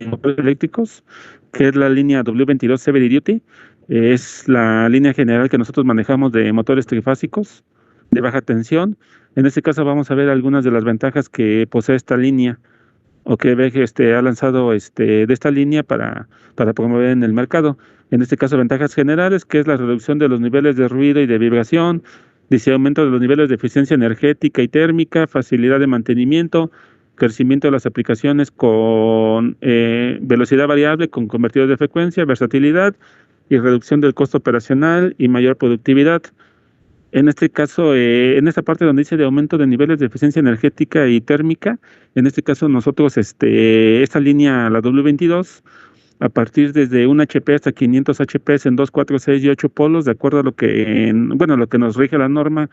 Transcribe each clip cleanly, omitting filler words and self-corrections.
motores eléctricos, que es la línea W22 Heavy Duty. Es la línea general que nosotros manejamos de motores trifásicos de baja tensión. En este caso vamos a ver algunas de las ventajas que posee esta línea o que VG ha lanzado de esta línea para promover en el mercado. En este caso, ventajas generales, que es la reducción de los niveles de ruido y de vibración, dice aumento de los niveles de eficiencia energética y térmica, facilidad de mantenimiento, crecimiento de las aplicaciones con velocidad variable, con convertidores de frecuencia, versatilidad y reducción del costo operacional y mayor productividad. En este caso, en esta parte donde dice de aumento de niveles de eficiencia energética y térmica, en este caso nosotros, esta línea, la W22, a partir desde 1 HP hasta 500 HP en 2, 4, 6 y 8 polos, de acuerdo a lo que, lo que nos rige la norma,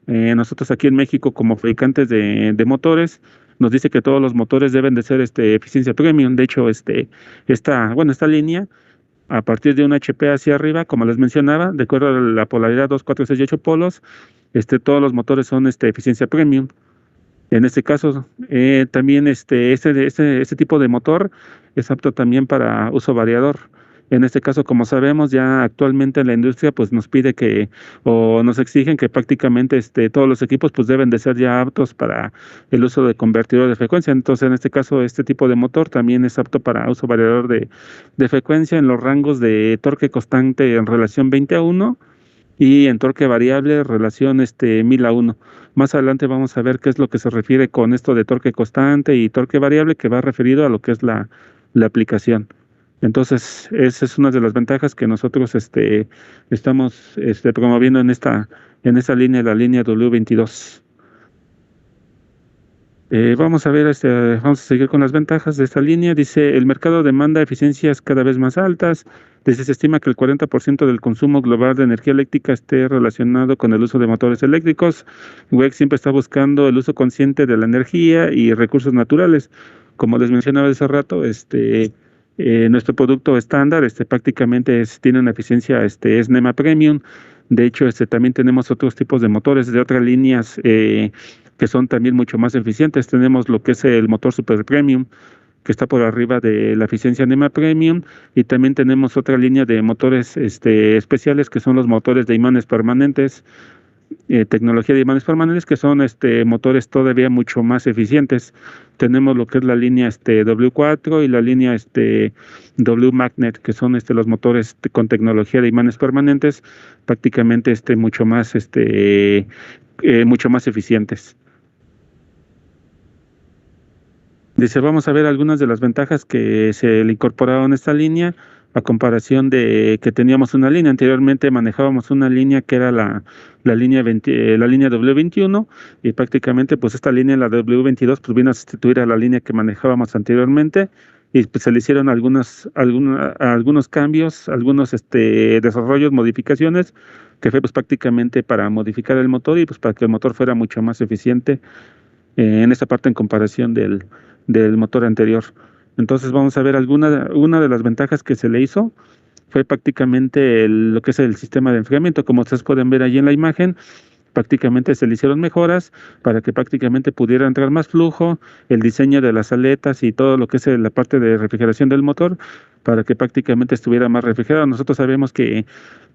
nosotros aquí en México como fabricantes de motores, nos dice que todos los motores deben de ser eficiencia premium. De hecho, esta línea, a partir de un HP hacia arriba, como les mencionaba, de acuerdo a la polaridad 2, 4, 6 y 8 polos, todos los motores son eficiencia premium. En este caso, también este tipo de motor es apto también para uso variador. En este caso, como sabemos, ya actualmente la industria pues nos pide o nos exigen que prácticamente todos los equipos pues deben de ser ya aptos para el uso de convertidor de frecuencia. Entonces, en este caso, este tipo de motor también es apto para uso variador de frecuencia en los rangos de torque constante en relación 20:1 y en torque variable relación 1000:1. Más adelante vamos a ver qué es lo que se refiere con esto de torque constante y torque variable, que va referido a lo que es la aplicación. Entonces, esa es una de las ventajas que nosotros estamos promoviendo en esta línea, la línea W22. Vamos a ver, vamos a seguir con las ventajas de esta línea. Dice, el mercado demanda eficiencias cada vez más altas. Dice, se estima que el 40% del consumo global de energía eléctrica esté relacionado con el uso de motores eléctricos. WEC siempre está buscando el uso consciente de la energía y recursos naturales. Como les mencionaba hace rato, nuestro producto estándar prácticamente tiene una eficiencia, es NEMA Premium. De hecho, también tenemos otros tipos de motores de otras líneas que son también mucho más eficientes. Tenemos lo que es el motor Super Premium, que está por arriba de la eficiencia NEMA Premium, y también tenemos otra línea de motores especiales, que son los motores de imanes permanentes, tecnología de imanes permanentes, que son motores todavía mucho más eficientes. Tenemos lo que es la línea W4 y la línea W Magnet, que son los motores con tecnología de imanes permanentes, prácticamente mucho más eficientes. Dice, vamos a ver algunas de las ventajas que se le incorporaron a esta línea, a comparación de que teníamos una línea. Anteriormente manejábamos una línea que era la línea W21, y prácticamente pues esta línea, la W22, pues vino a sustituir a la línea que manejábamos anteriormente, y pues se le hicieron algunos cambios, algunos desarrollos, modificaciones, que fue pues prácticamente para modificar el motor y pues para que el motor fuera mucho más eficiente en esta parte en comparación del motor anterior. Entonces vamos a ver una de las ventajas que se le hizo fue prácticamente lo que es el sistema de enfriamiento. Como ustedes pueden ver ahí en la imagen, prácticamente se le hicieron mejoras para que prácticamente pudiera entrar más flujo, el diseño de las aletas y todo lo que es la parte de refrigeración del motor, para que prácticamente estuviera más refrigerado. Nosotros sabemos que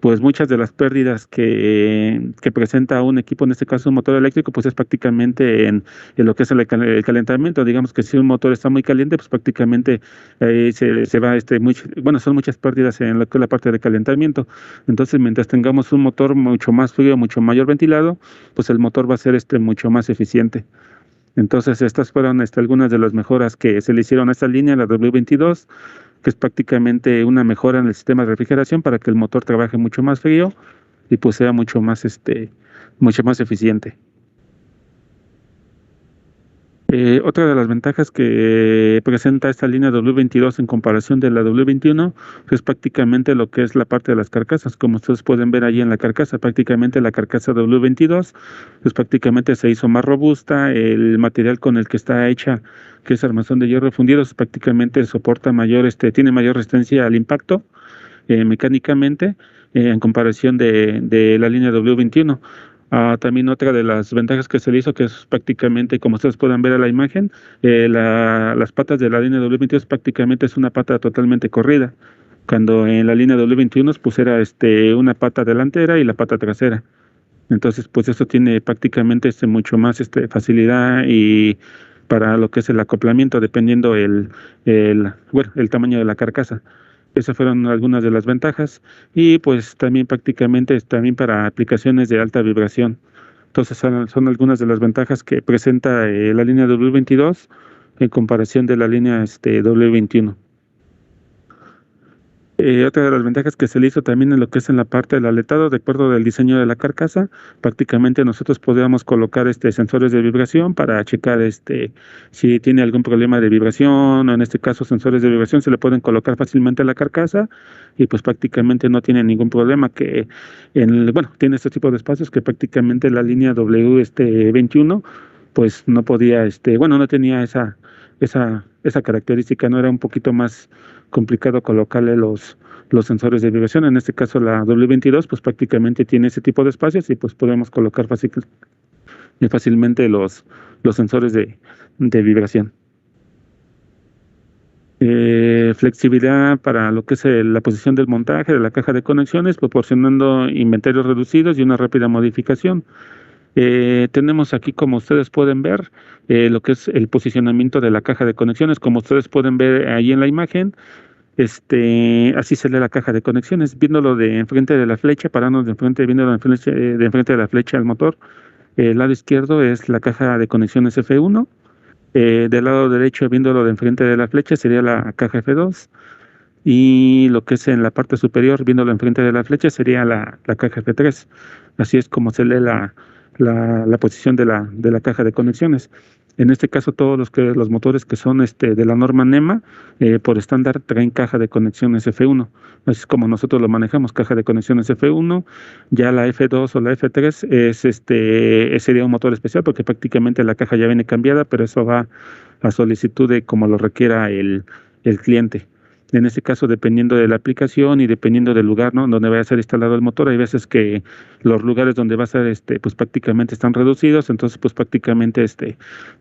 pues muchas de las pérdidas que presenta un equipo, en este caso un motor eléctrico, pues es prácticamente en lo que es el calentamiento. Digamos que si un motor está muy caliente, pues prácticamente se va, son muchas pérdidas en lo que es la parte de calentamiento. Entonces, mientras tengamos un motor mucho más frío, mucho mayor ventilado, pues el motor va a ser mucho más eficiente. Entonces, estas fueron algunas de las mejoras que se le hicieron a esta línea, la W22, que es prácticamente una mejora en el sistema de refrigeración para que el motor trabaje mucho más frío y pues sea mucho más eficiente. Otra de las ventajas que presenta esta línea W22 en comparación de la W21 es prácticamente lo que es la parte de las carcasas. Como ustedes pueden ver allí en la carcasa, prácticamente la carcasa W22 pues prácticamente se hizo más robusta. El material con el que está hecha, que es armazón de hierro fundido, prácticamente soporta tiene mayor resistencia al impacto mecánicamente en comparación de la línea W21. También otra de las ventajas que se le hizo, que es prácticamente, como ustedes pueden ver en la imagen, las patas de la línea W22 prácticamente es una pata totalmente corrida, cuando en la línea W21 pues era una pata delantera y la pata trasera. Entonces, pues esto tiene prácticamente mucho más facilidad y para lo que es el acoplamiento, dependiendo bueno, el tamaño de la carcasa. Esas fueron algunas de las ventajas y pues también prácticamente es también para aplicaciones de alta vibración. Entonces son algunas de las ventajas que presenta la línea W22 en comparación de la línea W21. Otra de las ventajas que se le hizo también en lo que es en la parte del aletado, de acuerdo del diseño de la carcasa, prácticamente nosotros podríamos colocar sensores de vibración para checar si tiene algún problema de vibración, o en este caso sensores de vibración se le pueden colocar fácilmente a la carcasa y pues prácticamente no tiene ningún problema bueno, tiene este tipo de espacios que prácticamente la línea W21 pues no podía, bueno, no tenía esa característica, no era un poquito más complicado colocarle los sensores de vibración. En este caso la W22 pues prácticamente tiene ese tipo de espacios y pues podemos colocar fácilmente los sensores de vibración. Flexibilidad para lo que es la posición del montaje de la caja de conexiones, proporcionando inventarios reducidos y una rápida modificación. Tenemos aquí, como ustedes pueden ver, lo que es el posicionamiento de la caja de conexiones. Como ustedes pueden ver ahí en la imagen, así se lee la caja de conexiones, viéndolo de enfrente de la flecha, parándonos de enfrente, viéndolo de enfrente de la flecha al motor. El lado izquierdo es la caja de conexiones F1. Del lado derecho, viéndolo de enfrente de la flecha, sería la caja F2. Y lo que es en la parte superior, viéndolo enfrente de la flecha, sería la caja F3. Así es como se lee la posición de la caja de conexiones. En este caso, todos los motores que son de la norma NEMA, por estándar, traen caja de conexiones F1. Así es como nosotros lo manejamos, caja de conexiones F1. Ya la F2 o la F3 sería un motor especial porque prácticamente la caja ya viene cambiada, pero eso va a solicitud de como lo requiera el cliente. En este caso, dependiendo de la aplicación y dependiendo del lugar, ¿no?, donde vaya a ser instalado el motor, hay veces que los lugares donde va a ser, pues prácticamente están reducidos, entonces pues prácticamente,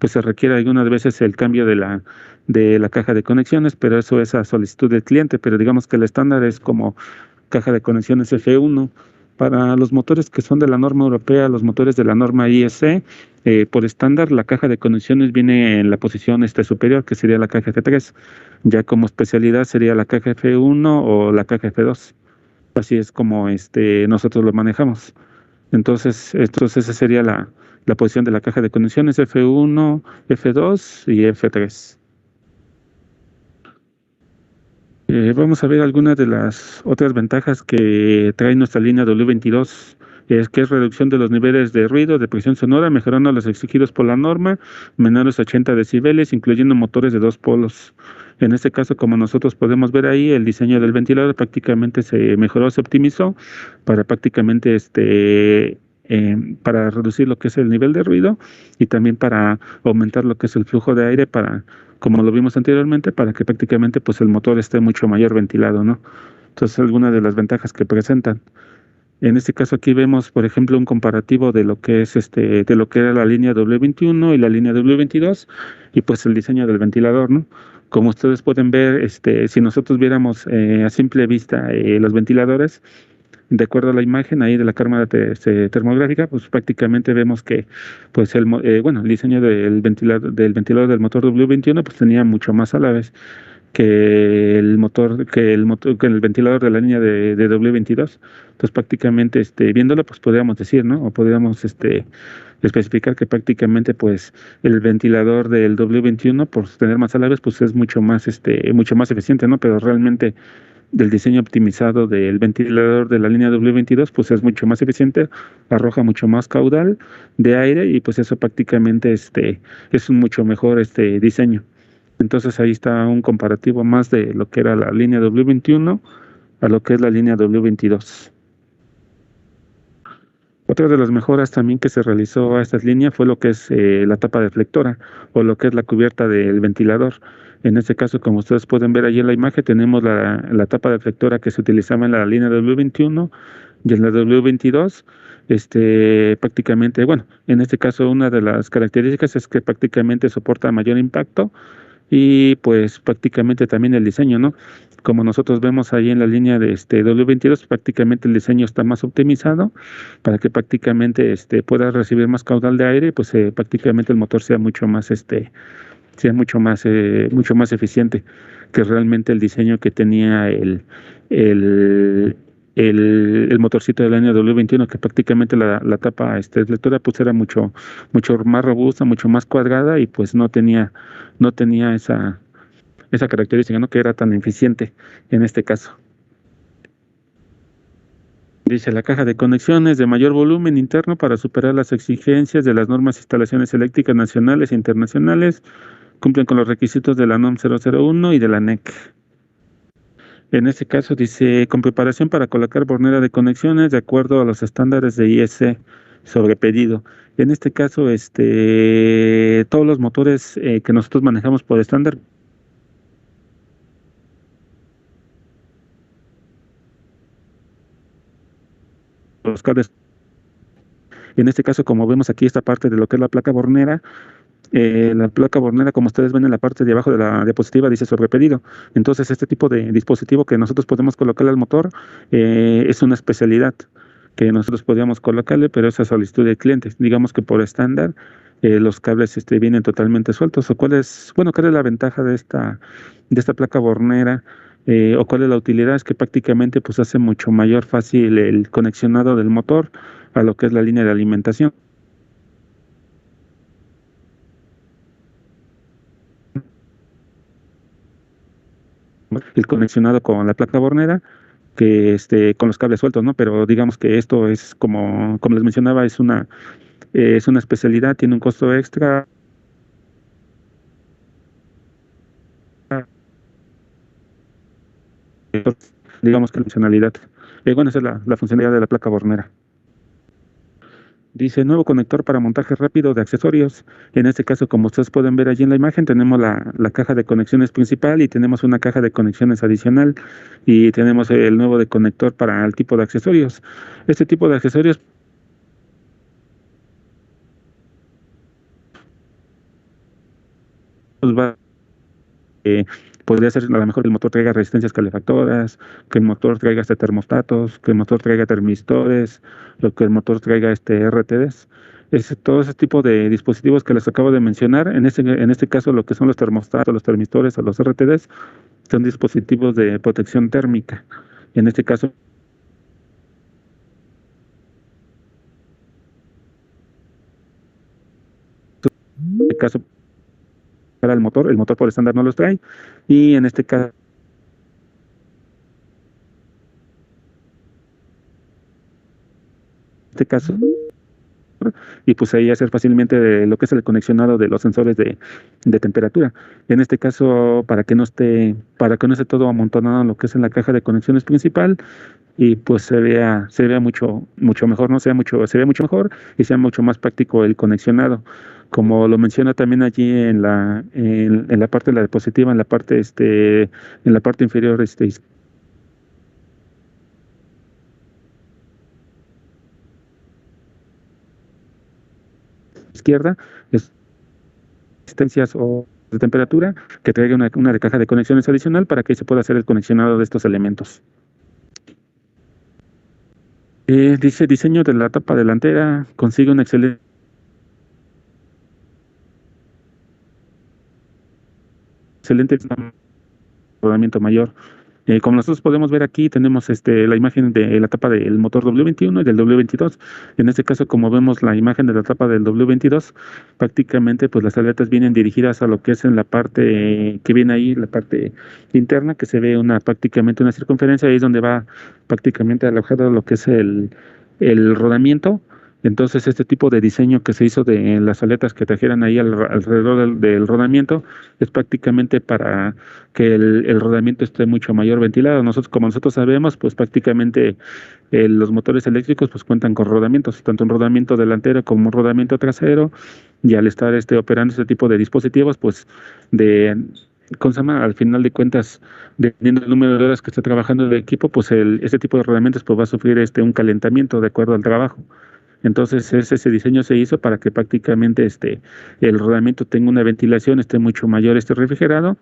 pues se requiere algunas veces el cambio de la caja de conexiones, pero eso es a solicitud del cliente, pero digamos que el estándar es como caja de conexiones F1. Para los motores que son de la norma europea, los motores de la norma IEC, por estándar, la caja de conexiones viene en la posición superior, que sería la caja F3. Ya como especialidad sería la caja F1 o la caja F2. Así es como nosotros lo manejamos. Entonces esa sería la posición de la caja de conexiones F1, F2 y F3. Vamos a ver algunas de las otras ventajas que trae nuestra línea W22, que es reducción de los niveles de ruido, de presión sonora, mejorando los exigidos por la norma, menores a 80 decibeles, incluyendo motores de 2 polos. En este caso, como nosotros podemos ver ahí, el diseño del ventilador prácticamente se mejoró, se optimizó para prácticamente para reducir lo que es el nivel de ruido y también para aumentar lo que es el flujo de aire como lo vimos anteriormente, para que prácticamente pues el motor esté mucho mayor ventilado, ¿no? Entonces, algunas de las ventajas que presentan. En este caso aquí vemos, por ejemplo, un comparativo de lo que es de lo que era la línea W21 y la línea W22 y pues el diseño del ventilador, ¿no? Como ustedes pueden ver, si nosotros viéramos a simple vista los ventiladores, de acuerdo a la imagen ahí de la cámara termográfica, pues prácticamente vemos que pues el diseño del ventilador del motor W21 pues tenía mucho más a la vez que el ventilador de la línea de W22. Entonces prácticamente viéndolo pues podríamos decir, ¿no?, o podríamos especificar que prácticamente pues el ventilador del W21 por tener más a la vez pues es mucho más eficiente, ¿no? Pero realmente del diseño optimizado del ventilador de la línea W22 pues es mucho más eficiente, arroja mucho más caudal de aire y pues eso prácticamente es un mucho mejor diseño. Entonces ahí está un comparativo más de lo que era la línea W21 a lo que es la línea W22. Otra de las mejoras también que se realizó a estas líneas fue lo que es la tapa deflectora o lo que es la cubierta del ventilador. En este caso, como ustedes pueden ver allí en la imagen, tenemos la tapa deflectora que se utilizaba en la línea W21 y en la W22. prácticamente, bueno, en este caso una de las características es que prácticamente soporta mayor impacto y pues prácticamente también el diseño, ¿no? Como nosotros vemos ahí en la línea de W22, prácticamente el diseño está más optimizado para que prácticamente pueda recibir más caudal de aire, pues prácticamente el motor sea mucho más eficiente que realmente el diseño que tenía el, el motorcito del año W21, que prácticamente la tapa deflectora pues era mucho más robusta, mucho más cuadrada y pues no tenía esa característica, ¿no? Que era tan eficiente en este caso. Dice la caja de conexiones de mayor volumen interno para superar las exigencias de las normas de instalaciones eléctricas nacionales e internacionales. Cumplen con los requisitos de la NOM 001 y de la NEC. En este caso dice, con preparación para colocar bornera de conexiones de acuerdo a los estándares de IS sobre pedido. En este caso, todos los motores que nosotros manejamos por estándar, los cables. En este caso, como vemos aquí esta parte de lo que es la placa bornera, como ustedes ven en la parte de abajo de la diapositiva, dice sobre pedido. Entonces, este tipo de dispositivo que nosotros podemos colocarle al motor es una especialidad que nosotros podríamos colocarle, pero es a solicitud del cliente. Digamos que por estándar los cables vienen totalmente sueltos. ¿Cuál es la ventaja de esta placa bornera? ¿O cuál es la utilidad? Es que prácticamente pues hace mucho mayor fácil el conexionado del motor a lo que es la línea de alimentación. El conexionado con la placa bornera que con los cables sueltos, ¿no? Pero digamos que esto es como les mencionaba, es una especialidad, tiene un costo extra. Digamos que la funcionalidad. Bueno, esa es la funcionalidad de la placa bornera. Dice nuevo conector para montaje rápido de accesorios. En este caso, como ustedes pueden ver allí en la imagen, tenemos la caja de conexiones principal y tenemos una caja de conexiones adicional y tenemos el nuevo de conector para el tipo de accesorios. Este tipo de accesorios pues podría ser a lo mejor el motor traiga resistencias calefactoras, que el motor traiga termostatos, que el motor traiga termistores, o que el motor traiga RTDs. Todo ese tipo de dispositivos que les acabo de mencionar, en este caso lo que son los termostatos, los termistores o los RTDs, son dispositivos de protección térmica. En este caso, para el motor por estándar no los trae, y en este caso y pues ahí hacer fácilmente lo que es el conexionado de los sensores de temperatura. En este caso, para que no esté todo amontonado en lo que es en la caja de conexiones principal y pues se vea mucho mejor, ¿no? Se ve mucho mejor y sea mucho más práctico el conexionado. Como lo menciona también allí en la parte de la diapositiva, en la parte inferior izquierda, resistencias o de temperatura, que traiga una de caja de conexiones adicional para que se pueda hacer el conexionado de estos elementos. Dice diseño de la tapa delantera, consigue un excelente rodamiento mayor. Como nosotros podemos ver aquí, tenemos la imagen de la tapa del motor W21 y del W22. En este caso, como vemos la imagen de la tapa del W22, prácticamente pues las aletas vienen dirigidas a lo que es en la parte que viene ahí, la parte interna, que se ve prácticamente una circunferencia, ahí es donde va prácticamente alojado lo que es el rodamiento. Entonces, este tipo de diseño que se hizo de las aletas que trajeran ahí alrededor del rodamiento es prácticamente para que el rodamiento esté mucho mayor ventilado. Como nosotros sabemos, pues prácticamente los motores eléctricos pues cuentan con rodamientos, tanto un rodamiento delantero como un rodamiento trasero, y al estar operando este tipo de dispositivos, pues ¿cómo se llama? Al final de cuentas, dependiendo del número de horas que esté trabajando el equipo, pues este tipo de rodamientos pues va a sufrir un calentamiento de acuerdo al trabajo. Entonces ese diseño se hizo para que prácticamente el rodamiento tenga una ventilación, esté mucho mayor este refrigerado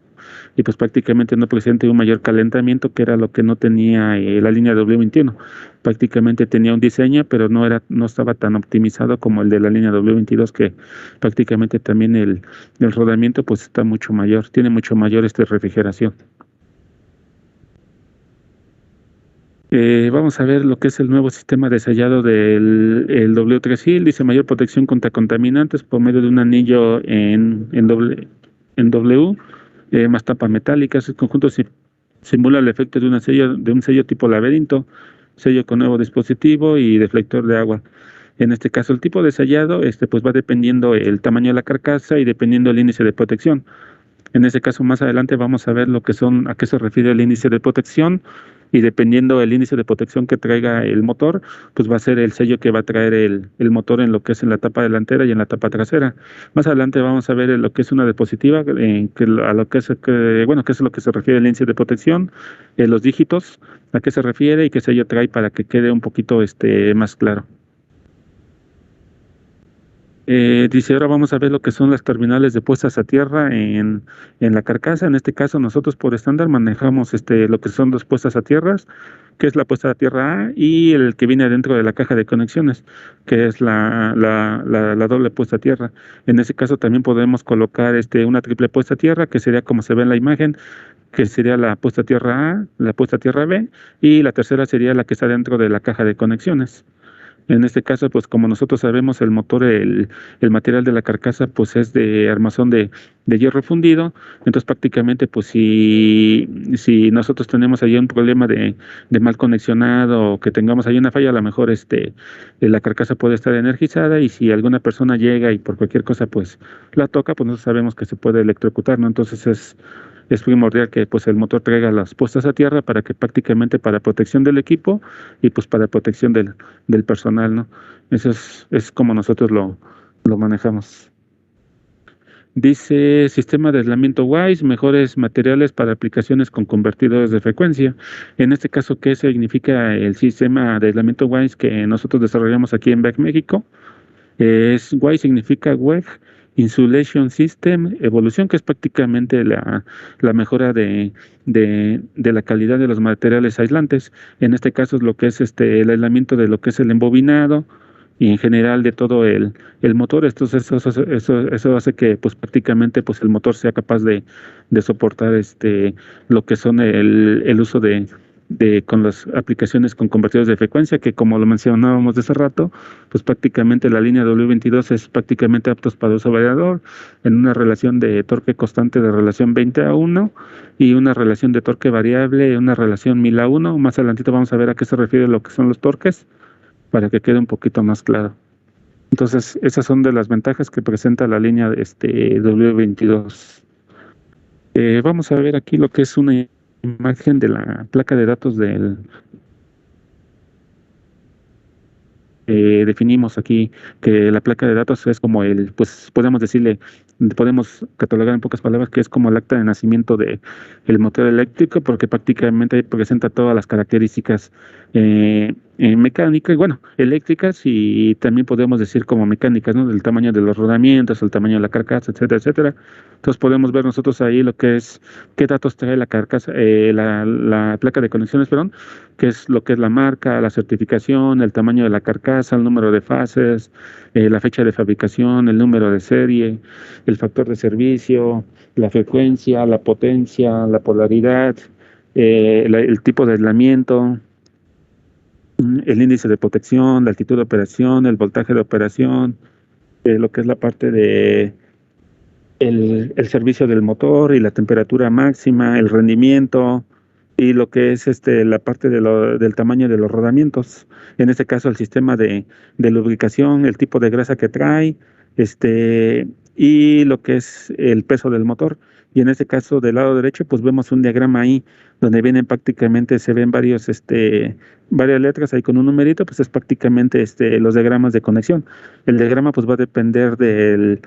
y pues prácticamente no presente un mayor calentamiento, que era lo que no tenía la línea W21. Prácticamente tenía un diseño, pero no estaba tan optimizado como el de la línea W22, que prácticamente también el rodamiento pues está mucho mayor, tiene mucho mayor refrigeración. Vamos a ver lo que es el nuevo sistema de sellado del el W3000. Dice mayor protección contra contaminantes por medio de un anillo en W, más tapa metálica. Ese conjunto simula el efecto de un sello tipo laberinto, sello con nuevo dispositivo y deflector de agua. En este caso, el tipo de sellado, pues va dependiendo el tamaño de la carcasa y dependiendo el índice de protección. En ese caso, más adelante vamos a ver a qué se refiere el índice de protección, y dependiendo el índice de protección que traiga el motor, pues va a ser el sello que va a traer el motor en lo que es en la tapa delantera y en la tapa trasera. Más adelante vamos a ver lo que es una diapositiva, a lo que es, bueno, qué es lo que se refiere el índice de protección, los dígitos, a qué se refiere y qué sello trae para que quede un poquito más claro. Dice, ahora vamos a ver lo que son las terminales de puestas a tierra en la carcasa. En este caso, nosotros por estándar manejamos lo que son dos puestas a tierras, que es la puesta a tierra A y el que viene dentro de la caja de conexiones, que es la doble puesta a tierra. En ese caso también podemos colocar una triple puesta a tierra, que sería como se ve en la imagen, que sería la puesta a tierra A, la puesta a tierra B, y la tercera sería la que está dentro de la caja de conexiones. En este caso, pues como nosotros sabemos, el motor, el material de la carcasa, pues es de armazón de hierro fundido. Entonces prácticamente, pues si nosotros tenemos ahí un problema de mal conexionado o que tengamos ahí una falla, a lo mejor la carcasa puede estar energizada, y si alguna persona llega y por cualquier cosa pues la toca, pues nosotros sabemos que se puede electrocutar, ¿no? Entonces es primordial que pues el motor traiga las puestas a tierra para que prácticamente para protección del equipo y pues para protección del personal, ¿no? Eso es como nosotros lo manejamos. Dice sistema de aislamiento WISE, mejores materiales para aplicaciones con convertidores de frecuencia. En este caso, ¿qué significa el sistema de aislamiento WISE que nosotros desarrollamos aquí en BEC México? WISE significa Web Insulation System Evolución, que es prácticamente la mejora de la calidad de los materiales aislantes. En este caso es lo que es el aislamiento de lo que es el embobinado y en general de todo el motor. Eso hace que pues prácticamente pues el motor sea capaz de soportar lo que son el uso con las aplicaciones con convertidores de frecuencia, que como lo mencionábamos de hace rato, pues prácticamente la línea W22 es prácticamente aptos para uso variador en una relación de torque constante de relación 20:1 y una relación de torque variable, una relación 1000:1. Más adelantito vamos a ver a qué se refiere lo que son los torques, para que quede un poquito más claro. Entonces, esas son de las ventajas que presenta la línea de W22. Vamos a ver aquí lo que es una imagen de la placa de datos definimos aquí que la placa de datos es como pues podemos catalogar en pocas palabras que es como el acta de nacimiento de el motor eléctrico, porque prácticamente presenta todas las características mecánicas, bueno, eléctricas, y también podemos decir como mecánicas, ¿no? Del tamaño de los rodamientos, el tamaño de la carcasa, etcétera, etcétera. Entonces podemos ver nosotros ahí lo que es qué datos trae la carcasa, la placa de conexiones, perdón, que es lo que es la marca, la certificación, el tamaño de la carcasa, el número de fases, la fecha de fabricación, el número de serie, el factor de servicio, la frecuencia, la potencia, la polaridad, el tipo de aislamiento, el índice de protección, la altitud de operación, el voltaje de operación, lo que es la parte de el servicio del motor y la temperatura máxima, el rendimiento, y lo que es la parte del tamaño de los rodamientos. En este caso, el sistema de lubricación, el tipo de grasa que trae, y lo que es el peso del motor. Y en este caso, del lado derecho, pues vemos un diagrama ahí donde vienen prácticamente, se ven varias letras ahí con un numerito, pues es prácticamente los diagramas de conexión. El diagrama pues va a depender del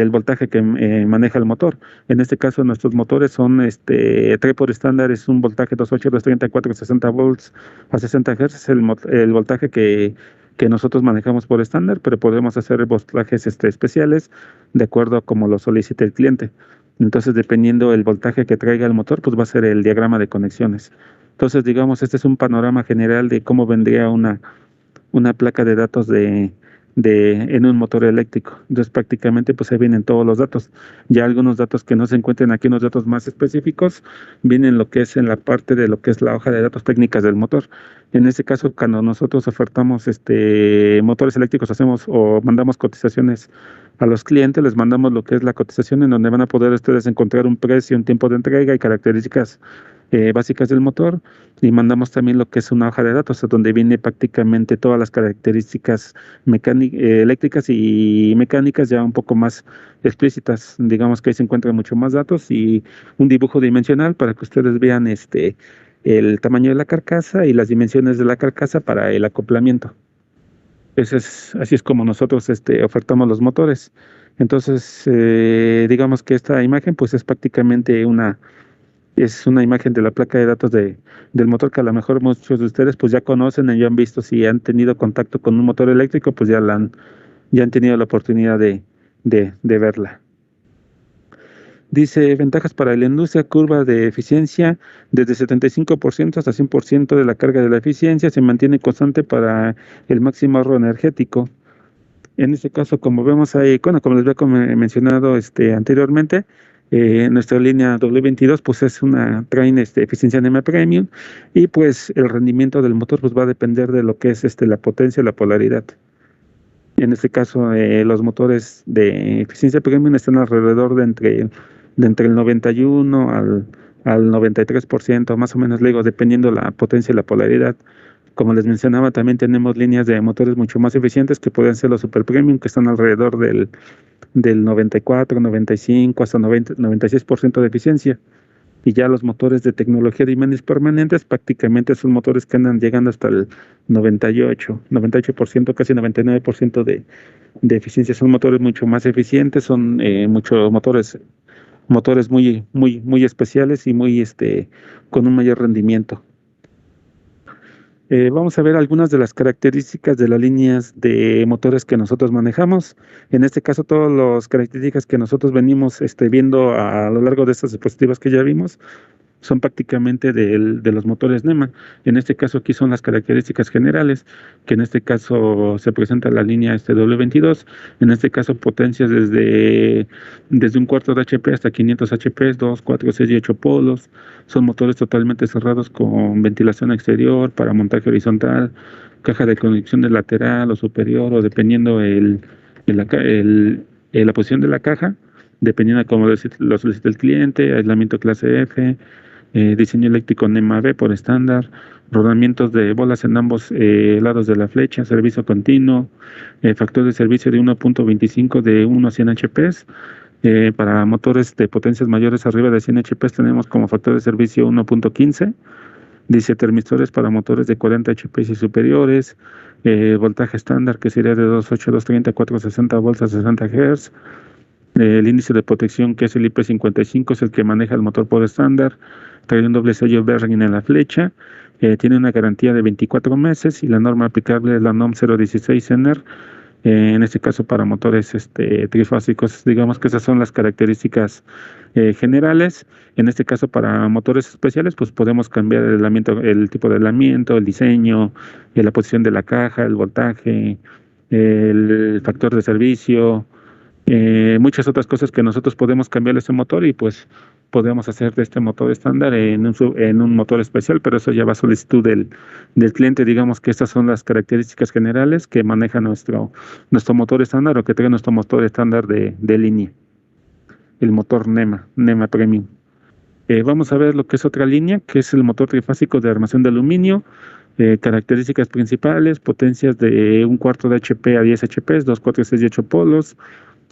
voltaje que maneja el motor. En este caso, nuestros motores trae por estándar es un voltaje 2.8, 230, 460 volts a 60 Hz, el voltaje que que nosotros manejamos por estándar, pero podemos hacer voltajes especiales de acuerdo a como lo solicite el cliente. Entonces, dependiendo el voltaje que traiga el motor, pues va a ser el diagrama de conexiones. Entonces, digamos, este es un panorama general de cómo vendría una placa de datos en un motor eléctrico. Entonces, prácticamente, pues ahí vienen todos los datos. Ya algunos datos que no se encuentran aquí, unos datos más específicos, vienen lo que es en la parte de lo que es la hoja de datos técnicas del motor. En este caso, cuando nosotros ofertamos motores eléctricos, hacemos o mandamos cotizaciones a los clientes, les mandamos lo que es la cotización en donde van a poder ustedes encontrar un precio, un tiempo de entrega y características básicas del motor, y mandamos también lo que es una hoja de datos donde viene prácticamente todas las características eléctricas y mecánicas ya un poco más explícitas. Digamos que ahí se encuentran mucho más datos y un dibujo dimensional para que ustedes vean el tamaño de la carcasa y las dimensiones de la carcasa para el acoplamiento. Así es como nosotros ofertamos los motores. Entonces, digamos que esta imagen pues es prácticamente es una imagen de la placa de datos del motor que a lo mejor muchos de ustedes pues ya conocen y ya han visto. Si han tenido contacto con un motor eléctrico, pues ya han tenido la oportunidad de verla. Dice, ventajas para la industria, curva de eficiencia desde 75% hasta 100% de la carga de la eficiencia, se mantiene constante para el máximo ahorro energético. En este caso, como vemos ahí, bueno, como les había mencionado anteriormente, nuestra línea W22 pues traen eficiencia NEMA Premium, y pues el rendimiento del motor pues va a depender de lo que es la potencia y la polaridad. En este caso, los motores de eficiencia Premium están alrededor de entre el 91 al 93%, más o menos, digo, dependiendo la potencia y la polaridad. Como les mencionaba, también tenemos líneas de motores mucho más eficientes que pueden ser los Super Premium, que están alrededor del 94, 95 hasta 90, 96% de eficiencia. Y ya los motores de tecnología de imanes permanentes prácticamente son motores que andan llegando hasta el 98%, casi 99% de eficiencia. Son motores mucho más eficientes, son muchos motores muy, muy, muy especiales y muy con un mayor rendimiento. Vamos a ver algunas de las características de las líneas de motores que nosotros manejamos. En este caso, todas las características que nosotros venimos viendo a lo largo de estas diapositivas que ya vimos son prácticamente de los motores NEMA. En este caso aquí son las características generales, que en este caso se presenta la línea W22, en este caso potencias desde un cuarto de HP hasta 500 HP, 2, 4, 6 y 8 polos. Son motores totalmente cerrados con ventilación exterior para montaje horizontal, caja de conexión de lateral o superior, o dependiendo la posición de la caja, dependiendo de cómo lo solicita el cliente, aislamiento clase F, diseño eléctrico NEMA B por estándar, rodamientos de bolas en ambos lados de la flecha, servicio continuo, factor de servicio de 1.25 de 1 a 100 HP. Para motores de potencias mayores arriba de 100 HP tenemos como factor de servicio 1.15. Dice termistores para motores de 40 HP y superiores, voltaje estándar que sería de 2.8, 2.30, 4.60 volts a 60 Hz. El índice de protección, que es el IP55, es el que maneja el motor por estándar. Trae un doble sello bearing en la flecha. Tiene una garantía de 24 meses y la norma aplicable es la NOM 016 ENER. En este caso para motores trifásicos. Digamos que esas son las características generales. En este caso para motores especiales pues podemos cambiar el tipo de aislamiento, el diseño, la posición de la caja, el voltaje, el factor de servicio, muchas otras cosas que nosotros podemos cambiar ese motor, y pues podemos hacer de este motor estándar en un motor especial, pero eso ya va a solicitud del cliente. Digamos que estas son las características generales que maneja nuestro motor estándar, o que trae nuestro motor estándar de línea, el motor NEMA Premium. Vamos a ver lo que es otra línea, que es el motor trifásico de armación de aluminio. Características principales: potencias de un cuarto de HP a 10 HP, 2, 4, 6 y 8 polos,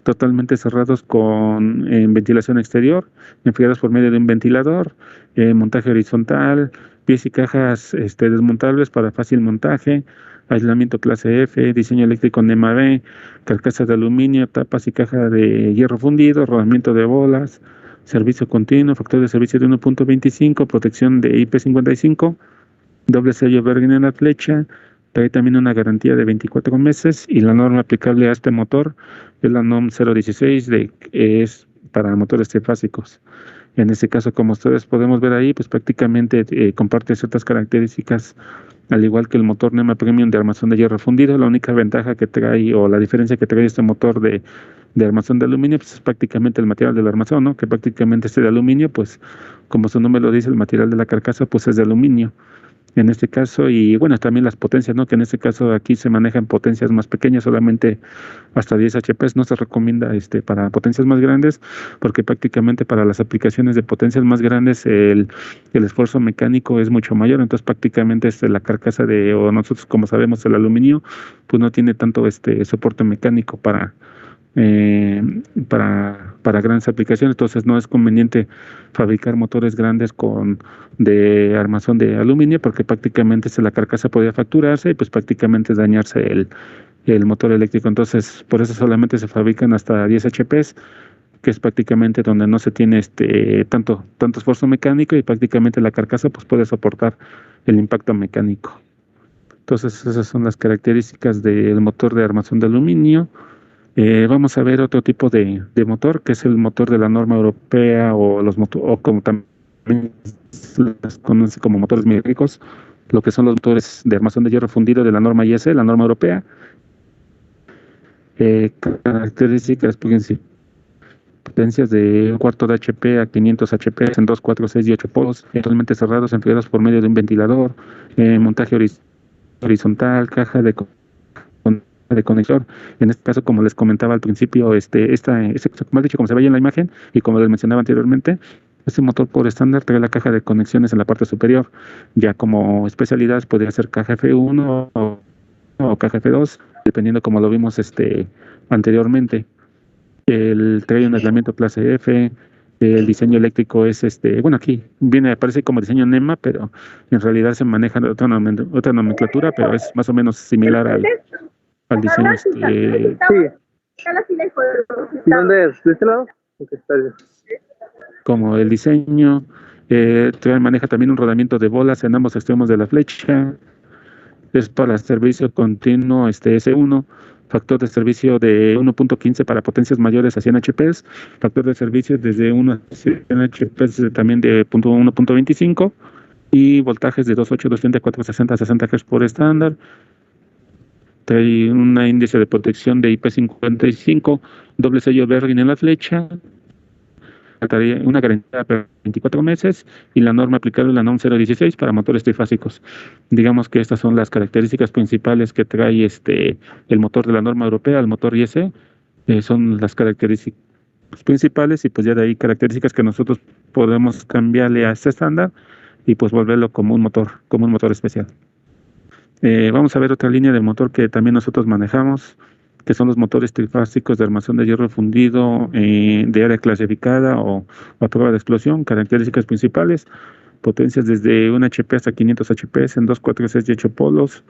totalmente cerrados con ventilación exterior, enfriados por medio de un ventilador, montaje horizontal, pies y cajas desmontables para fácil montaje, aislamiento clase F, diseño eléctrico NEMA B, carcasas de aluminio, tapas y caja de hierro fundido, rodamiento de bolas, servicio continuo, factor de servicio de 1.25, protección de IP55, doble sello bearing en la flecha, Trae también una garantía de 24 meses y la norma aplicable a este motor es la NOM 016 es para motores trifásicos. En este caso, como ustedes podemos ver ahí, pues prácticamente comparte ciertas características, al igual que el motor NEMA Premium de armazón de hierro fundido. La única ventaja que trae o la diferencia que trae este motor de armazón de aluminio, pues es prácticamente el material del armazón, ¿no? Que prácticamente este de aluminio, pues como su nombre lo dice, el material de la carcasa, pues es de aluminio en este caso, y bueno, también las potencias, ¿no? Que en este caso aquí se manejan potencias más pequeñas, solamente hasta 10 HP, no se recomienda para potencias más grandes, porque prácticamente para las aplicaciones de potencias más grandes el esfuerzo mecánico es mucho mayor, entonces prácticamente la carcasa o nosotros como sabemos el aluminio, pues no tiene tanto soporte mecánico eh, para grandes aplicaciones, entonces no es conveniente fabricar motores grandes de armazón de aluminio porque prácticamente la carcasa podría fracturarse y pues prácticamente dañarse el motor eléctrico, entonces por eso solamente se fabrican hasta 10 HP, que es prácticamente donde no se tiene tanto esfuerzo mecánico y prácticamente la carcasa pues puede soportar el impacto mecánico. Entonces esas son las características del motor de armazón de aluminio. Vamos a ver otro tipo de motor, que es el motor de la norma europea o como también se les conoce como motores mecánicos, lo que son los motores de armazón de hierro fundido de la norma IS, la norma europea. Características principales: potencias de un cuarto de HP a 500 HP en 2, 4, 6 y 8 polos, totalmente cerrados, enfriados por medio de un ventilador, montaje horizontal, caja de conector. En este caso, como les comentaba al principio, más dicho, como se ve en la imagen y como les mencionaba anteriormente, este motor por estándar trae la caja de conexiones en la parte superior. Ya como especialidades podría ser caja F1 o caja F2, dependiendo como lo vimos anteriormente. Trae un aislamiento clase F. El diseño eléctrico es bueno, aquí aparece como diseño NEMA, pero en realidad se maneja otra nomenclatura, pero es más o menos similar al diseño. Sí. ¿Y dónde es? ¿De este lado? Okay, está bien. Como el diseño, maneja también un rodamiento de bolas en ambos extremos de la flecha. Es para servicio continuo S1, factor de servicio de 1.15 para potencias mayores a 100 HP, factor de servicio desde 1 a 100 HP también de 1.25 y voltajes de 2.8, 230, 460, 60 Hz por estándar. Trae un índice de protección de IP55, doble sello Berlin en la flecha, una garantía para 24 meses y la norma aplicable es la NOM 016 para motores trifásicos. Digamos que estas son las características principales que trae el motor de la norma europea, el motor IS, son las características principales y pues ya de ahí características que nosotros podemos cambiarle a este estándar y pues volverlo como un motor especial. Vamos a ver otra línea de motor que también nosotros manejamos, que son los motores trifásicos de armazón de hierro fundido de área clasificada o a prueba de explosión. Características principales: potencias desde 1 HP hasta 500 HP en 2, 4, 6 y 8 polos,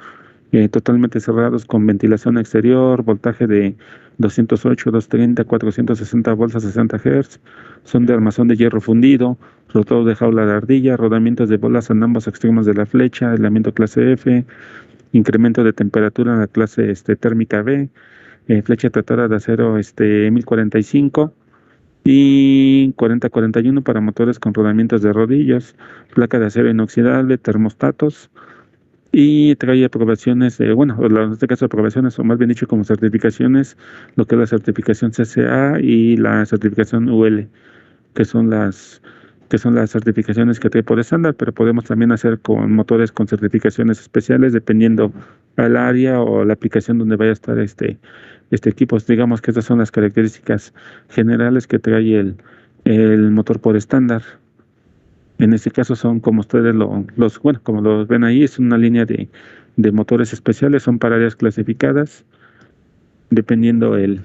totalmente cerrados con ventilación exterior, voltaje de 208, 230, 460 volts a 60 Hz, son de armazón de hierro fundido, rotor de jaula de ardilla, rodamientos de bolas en ambos extremos de la flecha, aislamiento clase F, incremento de temperatura en la clase térmica B, flecha tratada de acero 1045 y 4041 para motores con rodamientos de rodillos, placa de acero inoxidable, termostatos, y trae aprobaciones, en este caso aprobaciones, o más bien dicho como certificaciones, lo que es la certificación CCA y la certificación UL, que son las certificaciones que trae por estándar, pero podemos también hacer con motores con certificaciones especiales dependiendo al área o la aplicación donde vaya a estar este equipo. Digamos que estas son las características generales que trae el motor por estándar. En este caso son como ustedes como los ven ahí, es una línea de motores especiales, son para áreas clasificadas, dependiendo el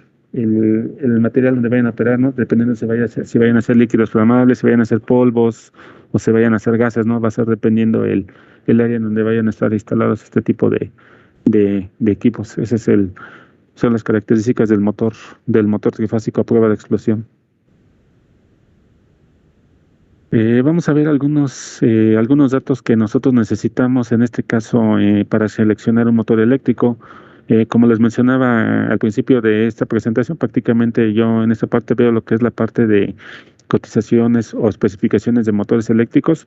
material donde vayan a operar, ¿no? Dependiendo si vayan a ser líquidos flamables, si vayan a ser polvos o si vayan a ser gases, ¿no? Va a ser dependiendo el área en donde vayan a estar instalados este tipo de equipos. Son las características del motor trifásico a prueba de explosión. Vamos a ver algunos datos que nosotros necesitamos en este caso para seleccionar un motor eléctrico. Como les mencionaba al principio de esta presentación, prácticamente yo en esta parte veo lo que es la parte de cotizaciones o especificaciones de motores eléctricos.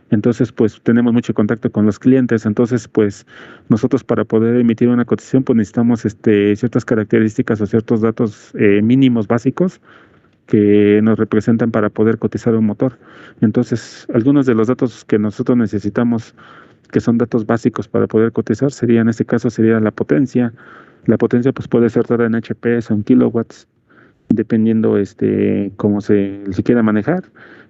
Entonces, pues tenemos mucho contacto con los clientes. Entonces, pues nosotros para poder emitir una cotización, pues necesitamos ciertas características o ciertos datos mínimos básicos que nos representan para poder cotizar un motor. Entonces, algunos de los datos que nosotros necesitamos, que son datos básicos para poder cotizar, sería en este caso sería la potencia. La potencia pues puede ser dada en HP o en kilowatts, dependiendo cómo se quiera manejar.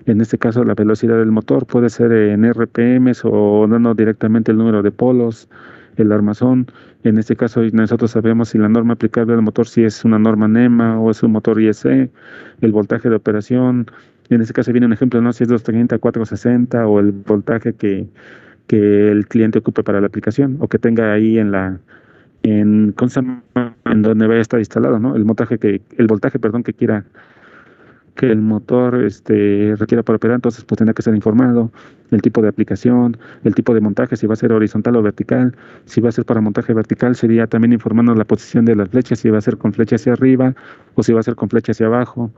En este caso la velocidad del motor puede ser en RPMs o dando directamente el número de polos, el armazón. En este caso nosotros sabemos si la norma aplicable al motor si es una norma NEMA o es un motor IEC, el voltaje de operación. En este caso viene un ejemplo, ¿no? Si es 230, 460 o el voltaje que el cliente ocupe para la aplicación o que tenga ahí ¿cómo se llama? En donde vaya a estar instalado, ¿no? El voltaje, perdón, que quiera que el motor requiera para operar, entonces pues tendrá que ser informado, el tipo de aplicación, el tipo de montaje, si va a ser horizontal o vertical. Si va a ser para montaje vertical, sería también informando la posición de las flechas, si va a ser con flecha hacia arriba o si va a ser con flecha hacia abajo,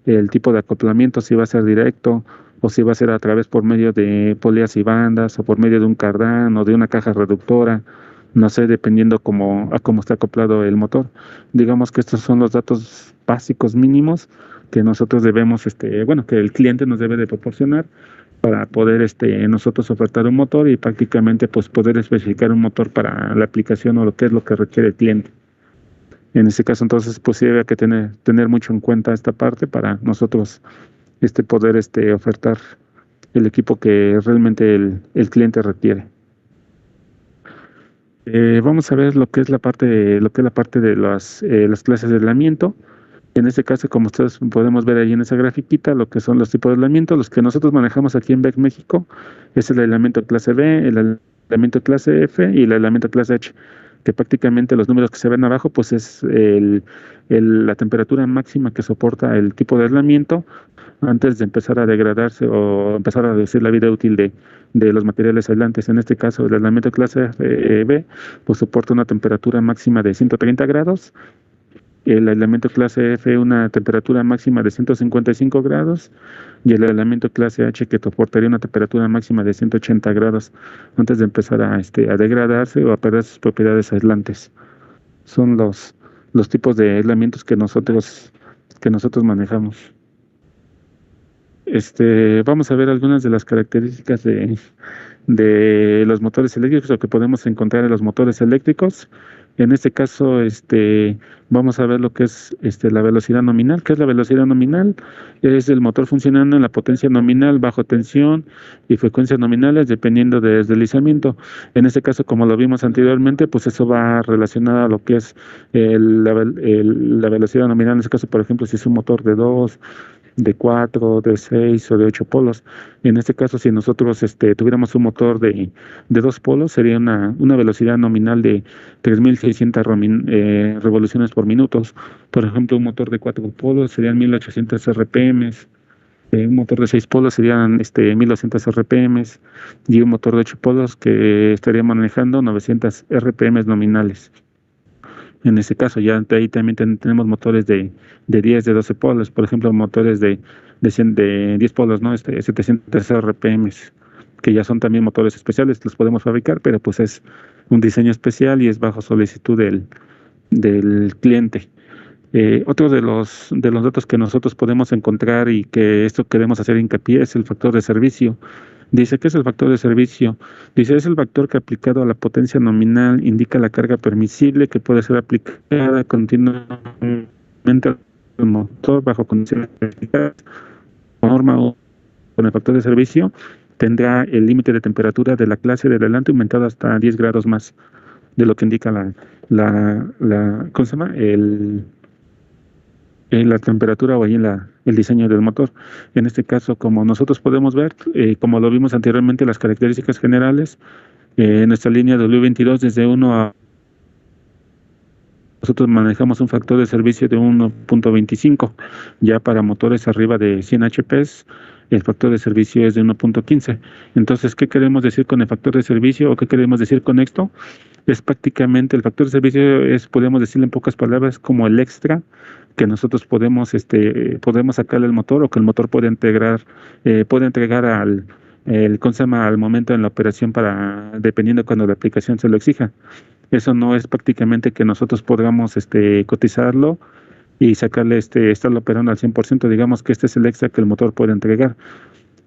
el tipo de acoplamiento, si va a ser directo o si va a ser a través por medio de polías y bandas o por medio de un cardán o de una caja reductora, no sé, dependiendo a cómo está acoplado el motor. Digamos que estos son los datos básicos mínimos que nosotros debemos, que el cliente nos debe de proporcionar para poder nosotros ofertar un motor y prácticamente pues poder especificar un motor para la aplicación o lo que es lo que requiere el cliente. En este caso entonces pues sí debe que tener mucho en cuenta esta parte para nosotros poder ofertar el equipo que realmente el cliente requiere. Vamos a ver lo que es la parte de las clases de aislamiento. En este caso, como ustedes podemos ver ahí en esa grafiquita, lo que son los tipos de aislamiento, los que nosotros manejamos aquí en BEC México, es el aislamiento clase B, el aislamiento clase F y el aislamiento clase H, que prácticamente los números que se ven abajo, pues es la temperatura máxima que soporta el tipo de aislamiento antes de empezar a degradarse o empezar a reducir la vida útil de los materiales aislantes. En este caso, el aislamiento clase B, pues soporta una temperatura máxima de 130 grados, el aislamiento clase F una temperatura máxima de 155 grados y el aislamiento clase H que soportaría una temperatura máxima de 180 grados antes de empezar a degradarse o a perder sus propiedades aislantes. Son los tipos de aislamientos que nosotros manejamos. Vamos a ver algunas de las características de los motores eléctricos o que podemos encontrar en los motores eléctricos. En este caso, vamos a ver lo que es la velocidad nominal. ¿Qué es la velocidad nominal? Es el motor funcionando en la potencia nominal, bajo tensión y frecuencias nominales dependiendo del deslizamiento. En este caso, como lo vimos anteriormente, pues eso va relacionado a lo que es la velocidad nominal. En este caso, por ejemplo, si es un motor de 2, de 4, de 6 o de 8 polos. En este caso, si nosotros tuviéramos un motor de 2 polos, sería una velocidad nominal de 3.600 revoluciones por minuto. Por ejemplo, un motor de 4 polos serían 1.800 RPMs. Un motor de 6 polos serían 1.200 RPMs y un motor de 8 polos que estaría manejando 900 RPMs nominales. En este caso, ya de ahí también tenemos motores de 10, de 12 polos, por ejemplo, motores de 10 polos, ¿no? 700 RPMs, que ya son también motores especiales, los podemos fabricar, pero pues es un diseño especial y es bajo solicitud del cliente. Otro de los datos que nosotros podemos encontrar y que esto queremos hacer hincapié es el factor de servicio. Dice, ¿qué es el factor de servicio? Dice, es el factor que aplicado a la potencia nominal indica la carga permisible que puede ser aplicada continuamente al motor bajo condiciones específicas. Norma o con el factor de servicio tendrá el límite de temperatura de la clase de adelante aumentado hasta 10 grados más de lo que indica ¿cómo se llama? En la temperatura o ahí en el diseño del motor. En este caso, como nosotros podemos ver, como lo vimos anteriormente, las características generales, en nuestra línea W22 desde 1 a nosotros manejamos un factor de servicio de 1.25. Ya para motores arriba de 100 HPs, el factor de servicio es de 1.15. Entonces, ¿qué queremos decir con el factor de servicio o qué queremos decir con esto? Es prácticamente el factor de servicio, podemos decirlo en pocas palabras, como el extra que nosotros podemos sacarle al motor o que el motor puede entregar ¿cómo se llama? Al momento en la operación, dependiendo cuando la aplicación se lo exija. Eso no es prácticamente que nosotros podamos cotizarlo y sacarle, estarlo operando al 100%. Digamos que este es el extra que el motor puede entregar.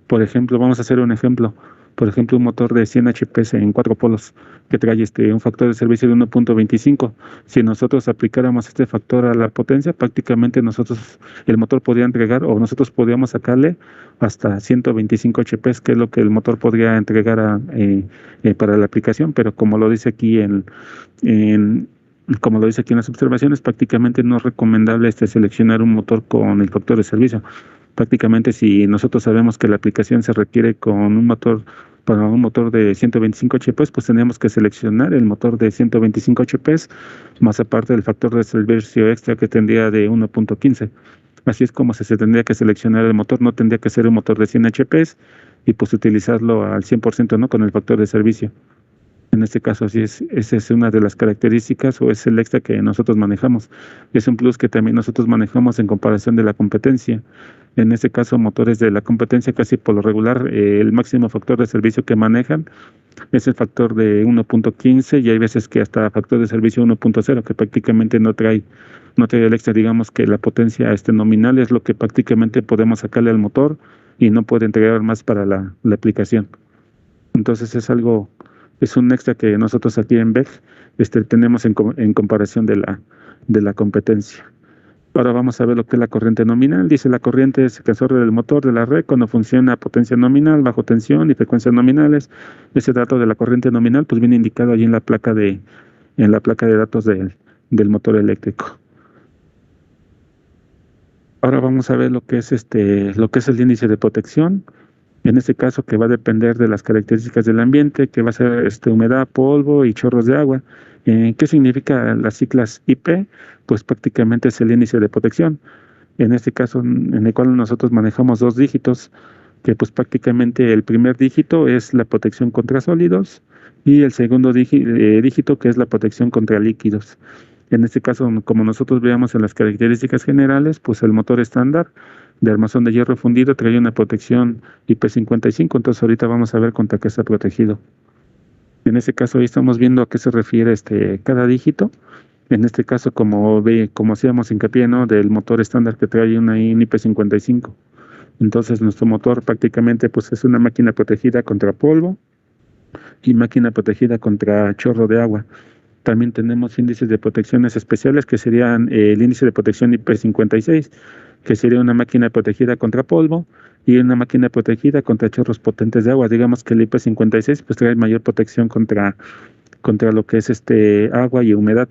Por ejemplo, vamos a hacer un ejemplo. Por ejemplo, un motor de 100 HPs en 4 polos que trae un factor de servicio de 1.25. Si nosotros aplicáramos este factor a la potencia, prácticamente el motor podría entregar, o nosotros podríamos sacarle hasta 125 HPs, que es lo que el motor podría entregar para la aplicación. Pero como lo dice aquí como lo dice aquí en las observaciones, prácticamente no es recomendable seleccionar un motor con el factor de servicio. Prácticamente, si nosotros sabemos que la aplicación se requiere para un motor de 125 HPs, pues tenemos que seleccionar el motor de 125 HPs, más aparte del factor de servicio extra que tendría de 1.15. Así es como se tendría que seleccionar el motor. No tendría que ser un motor de 100 HPs y pues utilizarlo al 100%, ¿no? Con el factor de servicio. En este caso, esa es una de las características o es el extra que nosotros manejamos. Es un plus que también nosotros manejamos en comparación de la competencia. En este caso, motores de la competencia, casi por lo regular, el máximo factor de servicio que manejan es el factor de 1.15 y hay veces que hasta factor de servicio 1.0, que prácticamente no trae el extra. Digamos que la potencia nominal es lo que prácticamente podemos sacarle al motor y no puede entregar más para la aplicación. Entonces es un extra que nosotros aquí en BEG tenemos en comparación de la competencia. Ahora vamos a ver lo que es la corriente nominal. Dice: la corriente es el que absorbe del motor de la red cuando funciona a potencia nominal, bajo tensión y frecuencias nominales. Ese dato de la corriente nominal pues viene indicado allí en la placa de datos del motor eléctrico. Ahora vamos a ver lo que es el índice de protección. En este caso, que va a depender de las características del ambiente, que va a ser humedad, polvo y chorros de agua. ¿Qué significa las siglas IP? Pues prácticamente es el índice de protección. En este caso, en el cual nosotros manejamos 2 dígitos, que pues prácticamente el primer dígito es la protección contra sólidos y el segundo dígito que es la protección contra líquidos. En este caso, como nosotros veamos en las características generales, pues el motor estándar de armazón de hierro fundido trae una protección IP55, entonces ahorita vamos a ver contra qué está protegido. En este caso, ahí estamos viendo a qué se refiere cada dígito. En este caso, como hacíamos hincapié, ¿no?, del motor estándar que trae una IP55. Entonces, nuestro motor prácticamente pues es una máquina protegida contra polvo y máquina protegida contra chorro de agua. También tenemos índices de protecciones especiales que serían el índice de protección IP56, que sería una máquina protegida contra polvo y una máquina protegida contra chorros potentes de agua. Digamos que el IP56 pues trae mayor protección contra lo que es agua y humedad.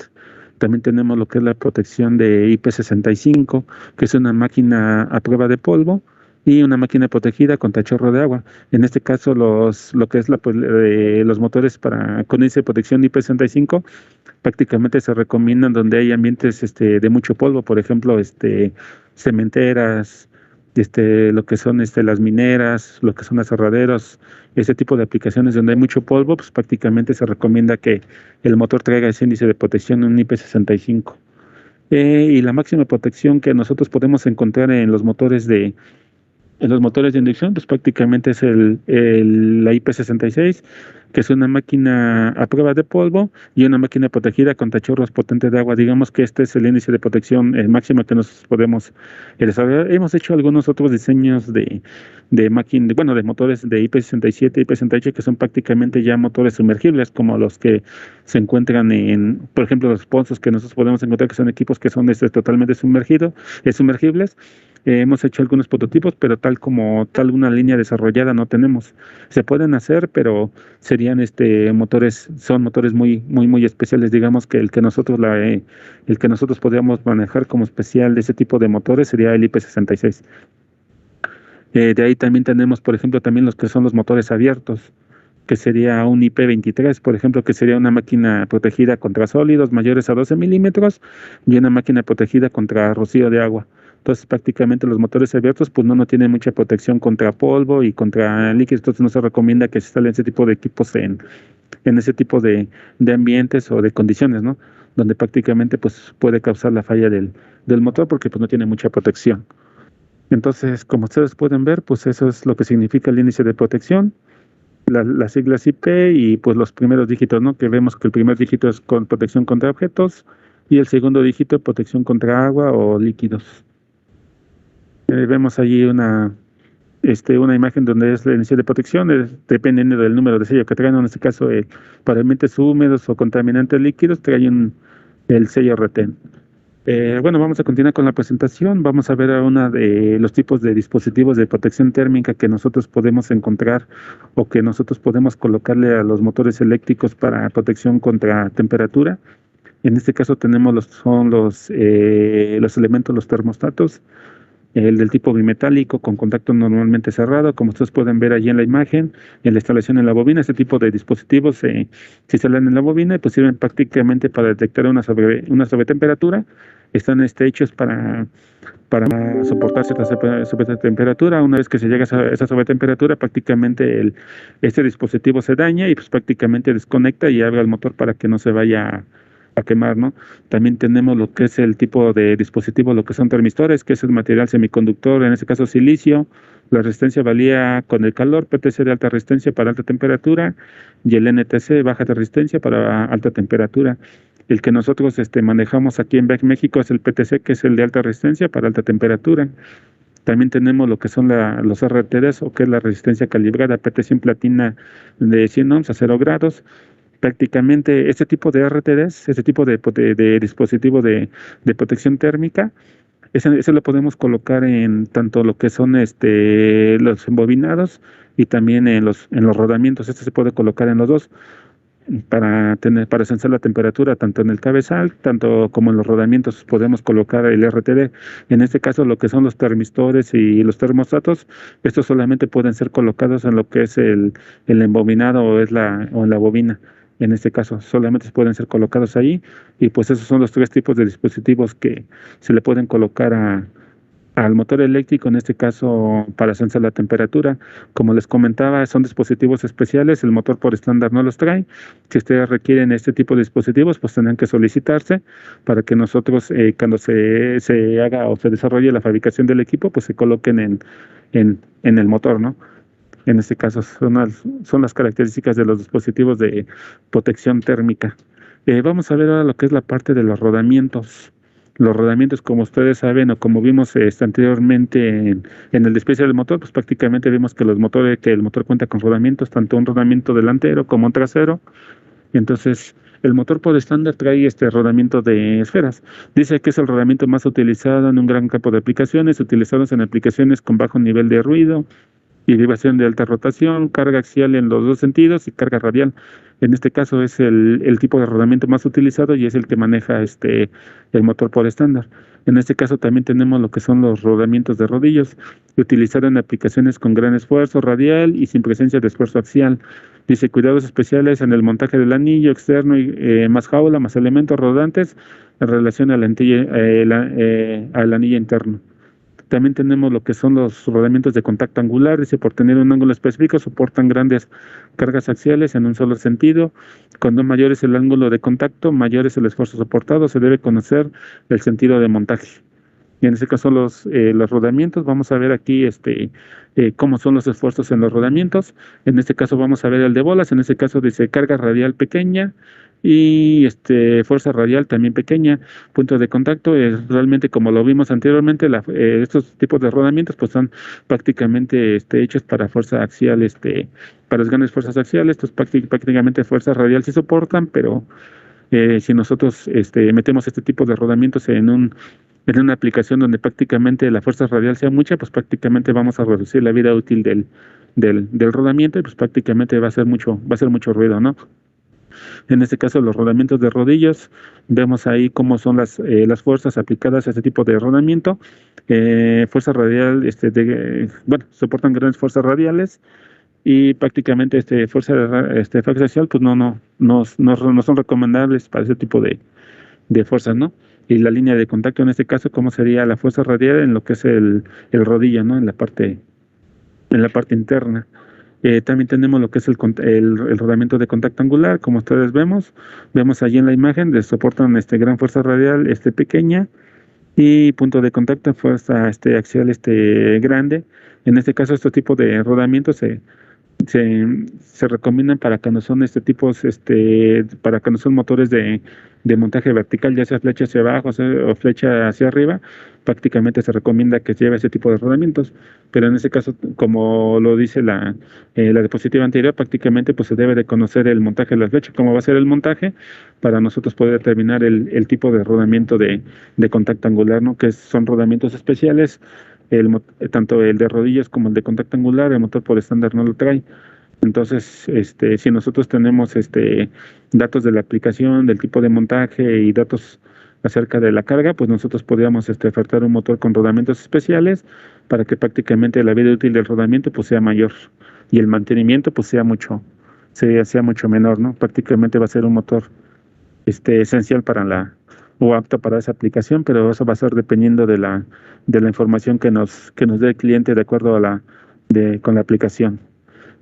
También tenemos lo que es la protección de IP65, que es una máquina a prueba de polvo y una máquina protegida contra chorro de agua. En este caso, lo que es los motores con índice de protección IP65 prácticamente se recomiendan donde hay ambientes de mucho polvo, por ejemplo, cementeras, lo que son las mineras, lo que son aserraderos, ese tipo de aplicaciones donde hay mucho polvo, pues prácticamente se recomienda que el motor traiga ese índice de protección, un IP65. Y la máxima protección que nosotros podemos encontrar en los motores de inducción, pues prácticamente es la IP66, que es una máquina a prueba de polvo y una máquina protegida contra chorros potentes de agua. Digamos que este es el índice de protección máximo que nosotros podemos desarrollar. Hemos hecho algunos otros diseños de motores de IP67, IP68, que son prácticamente ya motores sumergibles, como los que se encuentran por ejemplo, los pozos que nosotros podemos encontrar, que son equipos que son totalmente sumergibles. Hemos hecho algunos prototipos, pero tal una línea desarrollada no tenemos. Se pueden hacer, pero serían son motores muy muy muy especiales. Digamos que el que nosotros podríamos manejar como especial de ese tipo de motores sería el IP66. De ahí también tenemos, por ejemplo, también los que son los motores abiertos. que sería un IP23, por ejemplo, que sería una máquina protegida contra sólidos mayores a 12 milímetros y una máquina protegida contra rocío de agua. Entonces, prácticamente los motores abiertos, pues no tienen mucha protección contra polvo y contra líquidos, entonces no se recomienda que se instalen ese tipo de equipos en ese tipo de ambientes o de condiciones, ¿no? Donde prácticamente pues puede causar la falla del motor porque pues no tiene mucha protección. Entonces, como ustedes pueden ver, pues eso es lo que significa el índice de protección, las siglas IP y pues los primeros dígitos, ¿no? Que vemos que el primer dígito es con protección contra objetos y el segundo dígito protección contra agua o líquidos. Vemos allí una imagen donde es el índice de protección, dependiendo del número de sello que traen, en este caso para ambientes húmedos o contaminantes líquidos, trae el sello retén. Bueno, vamos a continuar con la presentación. Vamos a ver a una de los tipos de dispositivos de protección térmica que nosotros podemos encontrar o que nosotros podemos colocarle a los motores eléctricos para protección contra temperatura. En este caso tenemos los elementos, los termostatos, el del tipo bimetálico con contacto normalmente cerrado, como ustedes pueden ver allí en la imagen, en la instalación en la bobina. Este tipo de dispositivos se instalan en la bobina y pues sirven prácticamente para detectar una sobretemperatura. Están hechos para soportar cierta sobretemperatura. Una vez que se llega a esa sobretemperatura, prácticamente este dispositivo se daña y pues prácticamente desconecta y abre el motor para que no se vaya a quemar, ¿no? También tenemos lo que es el tipo de dispositivo, lo que son termistores, que es el material semiconductor, en este caso silicio. La resistencia varía con el calor, PTC de alta resistencia para alta temperatura y el NTC baja resistencia para alta temperatura. El que nosotros manejamos aquí en México es el PTC, que es el de alta resistencia para alta temperatura. También tenemos lo que son los RTDs, o que es la resistencia calibrada, PT100 platina de 100 ohms a 0 grados. Prácticamente este tipo de RTDs, este tipo de dispositivo de protección térmica, ese lo podemos colocar en tanto lo que son los embobinados y también en los rodamientos. Este se puede colocar en los dos para sensar la temperatura tanto en el cabezal, tanto como en los rodamientos. Podemos colocar el RTD. En este caso, lo que son los termistores y los termostatos, estos solamente pueden ser colocados en lo que es el embobinado o en la bobina. En este caso, solamente pueden ser colocados ahí, y pues esos son los tres tipos de dispositivos que se le pueden colocar al motor eléctrico, en este caso para sensar la temperatura. Como les comentaba, son dispositivos especiales, el motor por estándar no los trae. Si ustedes requieren este tipo de dispositivos, pues tendrán que solicitarse para que nosotros, cuando se haga o se desarrolle la fabricación del equipo, pues se coloquen en el motor, ¿no? En este caso son las características de los dispositivos de protección térmica. Vamos a ver ahora lo que es la parte de los rodamientos. Los rodamientos, como ustedes saben o como vimos anteriormente en el despegue del motor, pues prácticamente vimos que el motor cuenta con rodamientos, tanto un rodamiento delantero como un trasero. Entonces, el motor por estándar trae este rodamiento de esferas. Dice que es el rodamiento más utilizado en un gran campo de aplicaciones, utilizados en aplicaciones con bajo nivel de ruido y vibración de alta rotación, carga axial en los dos sentidos y carga radial. En este caso es el tipo de rodamiento más utilizado y es el que maneja el motor por estándar. En este caso también tenemos lo que son los rodamientos de rodillos, utilizados en aplicaciones con gran esfuerzo radial y sin presencia de esfuerzo axial. Dice cuidados especiales en el montaje del anillo externo y más jaula, más elementos rodantes en relación al anillo interno. También tenemos lo que son los rodamientos de contacto angular. Dice, por tener un ángulo específico, soportan grandes cargas axiales en un solo sentido. Cuando mayor es el ángulo de contacto, mayor es el esfuerzo soportado. Se debe conocer el sentido de montaje. Y en este caso los rodamientos, vamos a ver aquí cómo son los esfuerzos en los rodamientos. En este caso vamos a ver el de bolas. En este caso dice carga radial pequeña y fuerza radial también pequeña. Punto de contacto es realmente, como lo vimos anteriormente, estos tipos de rodamientos pues son prácticamente hechos para fuerza axial, para las grandes fuerzas axiales. Estos prácticamente fuerza radial sí soportan, pero si nosotros metemos este tipo de rodamientos en una aplicación donde prácticamente la fuerza radial sea mucha, pues prácticamente vamos a reducir la vida útil del rodamiento y pues prácticamente va a ser mucho ruido, ¿no? En este caso, los rodamientos de rodillos, vemos ahí cómo son las fuerzas aplicadas a este tipo de rodamiento. Fuerza radial, soportan grandes fuerzas radiales y prácticamente fuerza de fracción pues no son recomendables para ese tipo de fuerzas, ¿no? Y la línea de contacto en este caso, ¿cómo sería la fuerza radial en lo que es el rodillo, ¿no? En la parte interna. También tenemos lo que es el rodamiento de contacto angular, como ustedes vemos allí en la imagen, soportan gran fuerza radial pequeña y punto de contacto fuerza axial grande. En este caso, este tipo de rodamientos se recomiendan para cuando son para cuando son motores de montaje vertical, ya sea flecha hacia abajo o flecha hacia arriba, prácticamente se recomienda que lleve ese tipo de rodamientos, pero en este caso, como lo dice la diapositiva anterior, prácticamente pues se debe de conocer el montaje de la flecha, cómo va a ser el montaje, para nosotros poder determinar el tipo de rodamiento de contacto angular, ¿no? Que son rodamientos especiales. Tanto el de rodillas como el de contacto angular, el motor por estándar no lo trae. Entonces, si nosotros tenemos datos de la aplicación, del tipo de montaje y datos acerca de la carga, pues nosotros podríamos ofertar un motor con rodamientos especiales para que prácticamente la vida útil del rodamiento pues sea mayor y el mantenimiento pues sea mucho menor, ¿no? Prácticamente va a ser un motor esencial o apto para esa aplicación, pero eso va a ser dependiendo de la información que nos dé el cliente de acuerdo con la aplicación.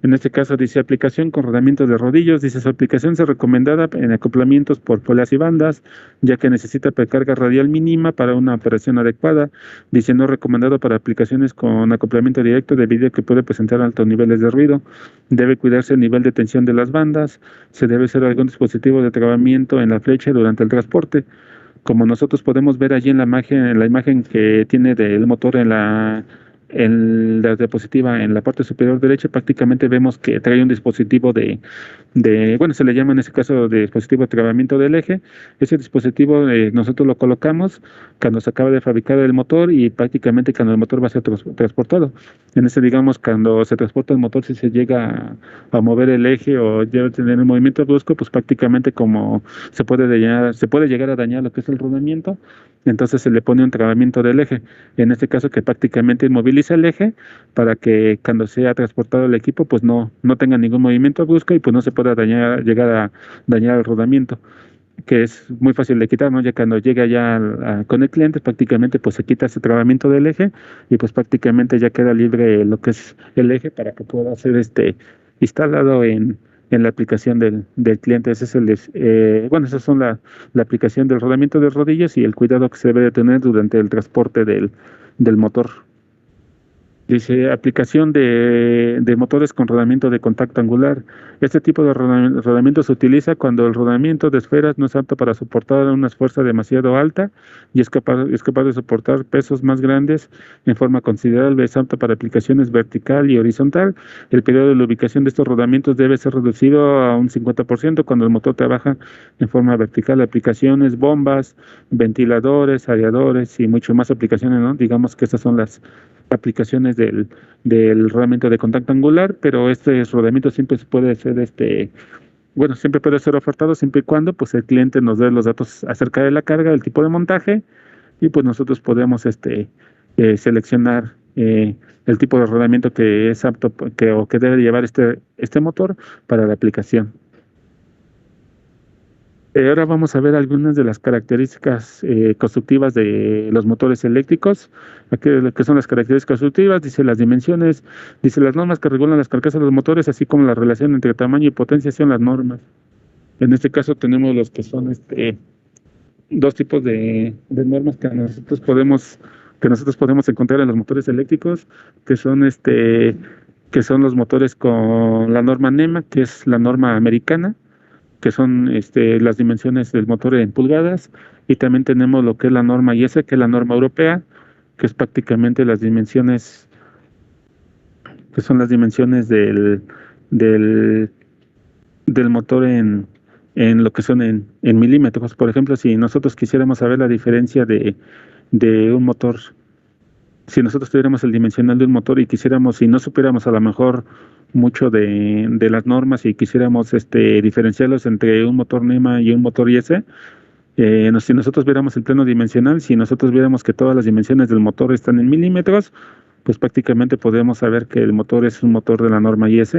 En este caso dice aplicación con rodamientos de rodillos, dice su aplicación es recomendada en acoplamientos por poleas y bandas, ya que necesita precarga radial mínima para una operación adecuada. Dice no recomendado para aplicaciones con acoplamiento directo debido a que puede presentar altos niveles de ruido. Debe cuidarse el nivel de tensión de las bandas. Se debe usar algún dispositivo de trabamiento en la flecha durante el transporte. Como nosotros podemos ver allí en la imagen que tiene del motor en la diapositiva, en la parte superior derecha, prácticamente vemos que trae un dispositivo bueno, se le llama en este caso de dispositivo de trabamiento del eje. Ese dispositivo nosotros lo colocamos cuando se acaba de fabricar el motor y prácticamente cuando el motor va a ser transportado. Digamos, cuando se transporta el motor, si se llega a mover el eje o debe tener un movimiento brusco, pues prácticamente como se puede llegar a dañar lo que es el rodamiento, entonces se le pone un trabamiento del eje. En este caso que prácticamente moviliza el eje para que cuando sea transportado el equipo pues no tenga ningún movimiento brusco y pues no se pueda llegar a dañar el rodamiento, que es muy fácil de quitar, ¿no? Ya cuando llega ya con el cliente prácticamente pues se quita ese trabamiento del eje y pues prácticamente ya queda libre lo que es el eje para que pueda ser instalado en la aplicación del cliente. Ese es esas son la aplicación del rodamiento de rodillas y el cuidado que se debe de tener durante el transporte del motor. Dice aplicación de motores con rodamiento de contacto angular. Este tipo de rodamiento se utiliza cuando el rodamiento de esferas no es apto para soportar una fuerza demasiado alta y es capaz de soportar pesos más grandes en forma considerable. Es apto para aplicaciones vertical y horizontal. El periodo de la ubicación de estos rodamientos debe ser reducido a un 50% cuando el motor trabaja en forma vertical. Aplicaciones, bombas, ventiladores, aeradores y mucho más aplicaciones, ¿no? Digamos que estas son las aplicaciones del rodamiento de contacto angular, pero este rodamiento siempre puede ser siempre puede ser ofertado siempre y cuando pues el cliente nos dé los datos acerca de la carga, del tipo de montaje y pues nosotros podemos seleccionar el tipo de rodamiento que es apto o que debe llevar este motor para la aplicación. Ahora vamos a ver algunas de las características constructivas de los motores eléctricos. Aquí lo que son las características constructivas, dice las dimensiones, dice las normas que regulan las carcasas de los motores, así como la relación entre tamaño y potencia son las normas. En este caso tenemos los que son dos tipos de normas que nosotros podemos encontrar en los motores eléctricos, que son los motores con la norma NEMA, que es la norma americana, que son las dimensiones del motor en pulgadas, y también tenemos lo que es la norma IS, que es la norma europea, que es prácticamente las dimensiones, que son las dimensiones del motor en lo que son en milímetros. Por ejemplo, si nosotros quisiéramos saber la diferencia de un motor, si nosotros tuviéramos el dimensional de un motor y quisiéramos, si no supiéramos a lo mejor mucho de las normas y quisiéramos diferenciarlos entre un motor NEMA y un motor IS, si nosotros viéramos el plano dimensional, si nosotros viéramos que todas las dimensiones del motor están en milímetros, pues prácticamente podemos saber que el motor es un motor de la norma IS.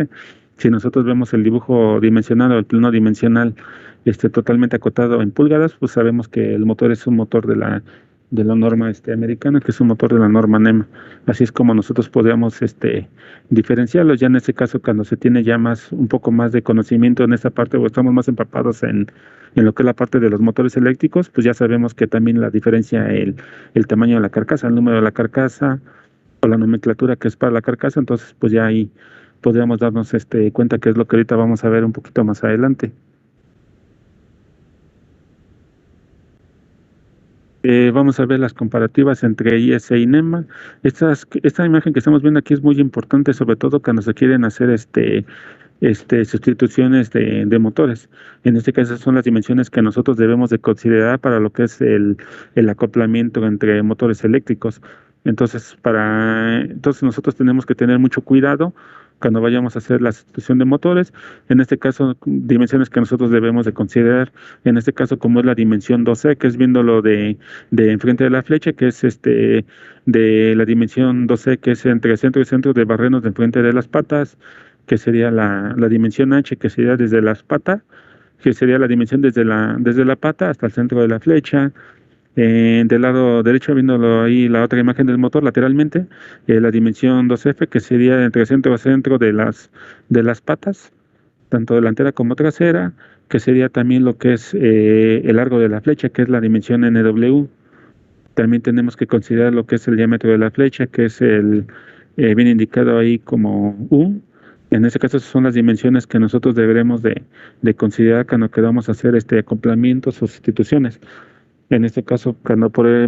Si nosotros vemos el dibujo dimensional o el plano dimensional totalmente acotado en pulgadas, pues sabemos que el motor es un motor de la norma americana, que es un motor de la norma NEMA. Así es como nosotros podríamos diferenciarlos. Ya en este caso, cuando se tiene ya un poco más de conocimiento en esta parte, o estamos más empapados en lo que es la parte de los motores eléctricos, pues ya sabemos que también la diferencia, el tamaño de la carcasa, el número de la carcasa, o la nomenclatura que es para la carcasa. Entonces pues ya ahí podríamos darnos cuenta, que es lo que ahorita vamos a ver un poquito más adelante. Vamos a ver las comparativas entre IS y NEMA. Esta imagen que estamos viendo aquí es muy importante, sobre todo cuando se quieren hacer sustituciones de motores. En este caso son las dimensiones que nosotros debemos de considerar para lo que es el acoplamiento entre motores eléctricos. Entonces nosotros tenemos que tener mucho cuidado cuando vayamos a hacer la sustitución de motores. En este caso, dimensiones que nosotros debemos de considerar, en este caso, como es la dimensión 12, que es viéndolo de enfrente de la flecha, que es de la dimensión 12, que es entre centro y centro de barrenos de enfrente de las patas, que sería la dimensión H, que sería desde las patas, que sería la dimensión desde la pata hasta el centro de la flecha. Del lado derecho, viéndolo ahí, la otra imagen del motor lateralmente, la dimensión 2F, que sería entre centro a centro de las patas, tanto delantera como trasera, que sería también lo que es el largo de la flecha, que es la dimensión NW. También tenemos que considerar lo que es el diámetro de la flecha, que es bien indicado ahí como U. En este caso son las dimensiones que nosotros deberemos de considerar cuando queramos hacer acoplamientos o sustituciones. En este caso,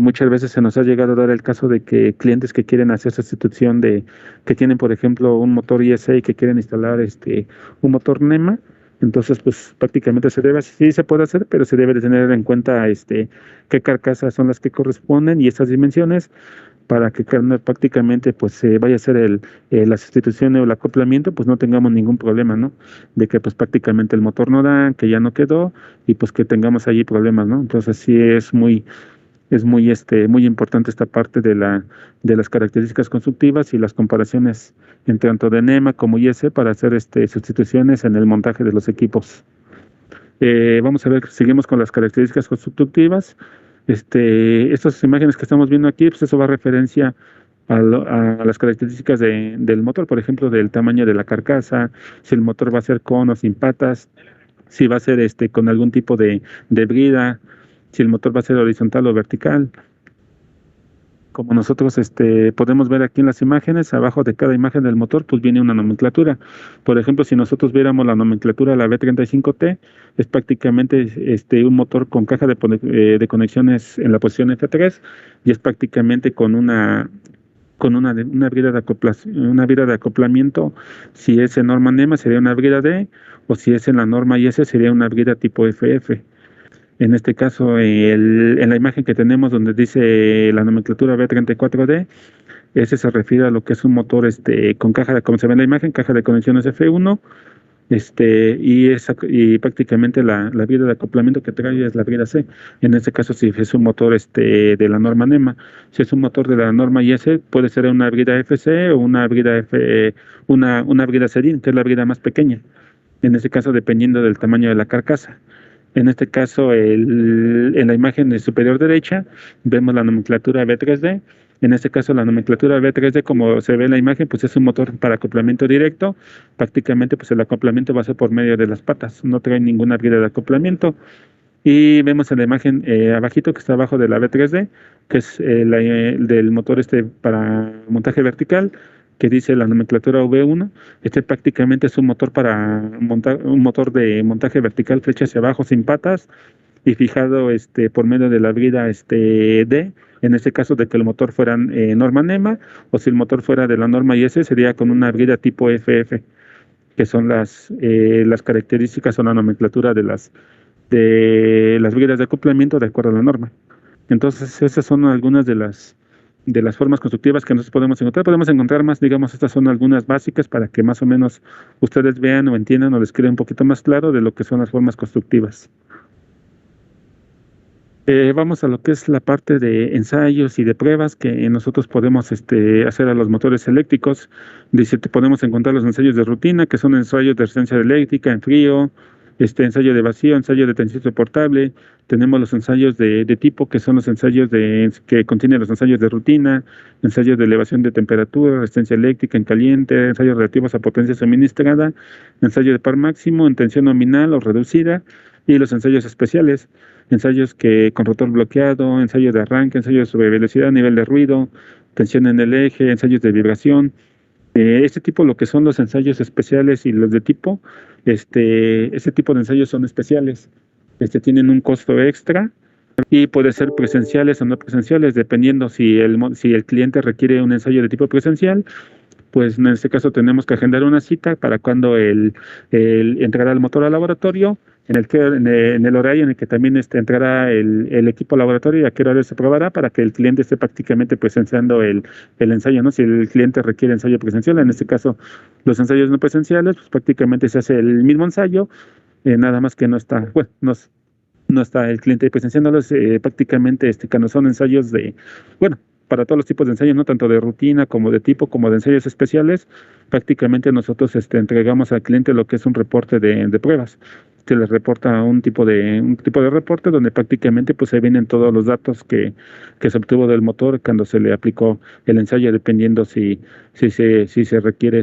muchas veces se nos ha llegado a dar el caso de que clientes que quieren hacer sustitución que tienen, por ejemplo, un motor ISA y que quieren instalar un motor NEMA. Entonces, pues prácticamente sí se puede hacer, pero se debe de tener en cuenta qué carcasas son las que corresponden y estas dimensiones, para que prácticamente pues se vaya a hacer la sustitución o el acoplamiento, pues no tengamos ningún problema, ¿no? De que pues prácticamente el motor no da, que ya no quedó, y pues que tengamos allí problemas, ¿no? Entonces sí es muy importante esta parte de las características constructivas y las comparaciones entre tanto de NEMA como IS para hacer sustituciones en el montaje de los equipos. Vamos a ver, seguimos con las características constructivas. Estas imágenes que estamos viendo aquí, pues eso va a referencia a las características del motor, por ejemplo, del tamaño de la carcasa, si el motor va a ser con o sin patas, si va a ser con algún tipo de brida, si el motor va a ser horizontal o vertical. Como nosotros podemos ver aquí en las imágenes, abajo de cada imagen del motor, pues viene una nomenclatura. Por ejemplo, si nosotros viéramos la nomenclatura de la B35T, es prácticamente un motor con caja de conexiones en la posición F3, y es prácticamente con una brida de acoplamiento. Si es en norma NEMA sería una brida D, o si es en la norma IS sería una brida tipo FF. En este caso, en la imagen que tenemos donde dice la nomenclatura B34D, ese se refiere a lo que es un motor con caja, como se ve en la imagen, caja de conexiones F1, y prácticamente la brida de acoplamiento que trae es la brida C. En este caso, si es un motor de la norma NEMA, si es un motor de la norma IS, puede ser una brida FC o una brida una brida Sedin, que es la brida más pequeña. En este caso, dependiendo del tamaño de la carcasa. En este caso, en la imagen superior derecha, vemos la nomenclatura B3D. En este caso, la nomenclatura B3D, como se ve en la imagen, pues es un motor para acoplamiento directo. Prácticamente, pues el acoplamiento va a ser por medio de las patas, no trae ninguna brida de acoplamiento. Y vemos en la imagen abajito, que está abajo de la B3D, que es del motor para montaje vertical, que dice la nomenclatura V1. Prácticamente es un motor un motor de montaje vertical, flecha hacia abajo sin patas, y fijado por medio de la brida D, en este caso de que el motor fuera norma NEMA, o si el motor fuera de la norma IS sería con una brida tipo FF, que son las características o la nomenclatura de las bridas de acoplamiento de acuerdo a la norma. Entonces esas son algunas de las formas constructivas que nosotros podemos encontrar. Podemos encontrar más, digamos, estas son algunas básicas para que más o menos ustedes vean o entiendan o les quede un poquito más claro de lo que son las formas constructivas. Vamos a lo que es la parte de ensayos y de pruebas que nosotros podemos hacer a los motores eléctricos. Dice, podemos encontrar los ensayos de rutina, que son ensayos de resistencia eléctrica en frío, ensayo de vacío, ensayo de tensión soportable. Tenemos los ensayos de tipo, que son los ensayos que contienen los ensayos de rutina, ensayos de elevación de temperatura, resistencia eléctrica en caliente, ensayos relativos a potencia suministrada, ensayo de par máximo en tensión nominal o reducida, y los ensayos especiales, ensayos que con rotor bloqueado, ensayo de arranque, ensayos sobre velocidad, nivel de ruido, tensión en el eje, ensayos de vibración. Este tipo, lo que son los ensayos especiales y los de tipo, este tipo de ensayos son especiales. Tienen un costo extra y puede ser presenciales o no presenciales, dependiendo si el cliente requiere un ensayo de tipo presencial, pues en este caso tenemos que agendar una cita para cuando entrará el motor al laboratorio, en el horario en el que también entrará el equipo al laboratorio y a qué horario se probará para que el cliente esté prácticamente presenciando el ensayo, ¿no? Si el cliente requiere ensayo presencial, en este caso los ensayos no presenciales, pues prácticamente se hace el mismo ensayo, nada más que no está, bueno, no está el cliente presenciándolos, prácticamente cuando son ensayos bueno, para todos los tipos de ensayos, no tanto de rutina como de tipo, como de ensayos especiales, prácticamente nosotros entregamos al cliente lo que es un reporte de pruebas. Se les reporta un tipo de reporte donde prácticamente pues se vienen todos los datos que se obtuvo del motor cuando se le aplicó el ensayo, dependiendo si se requiere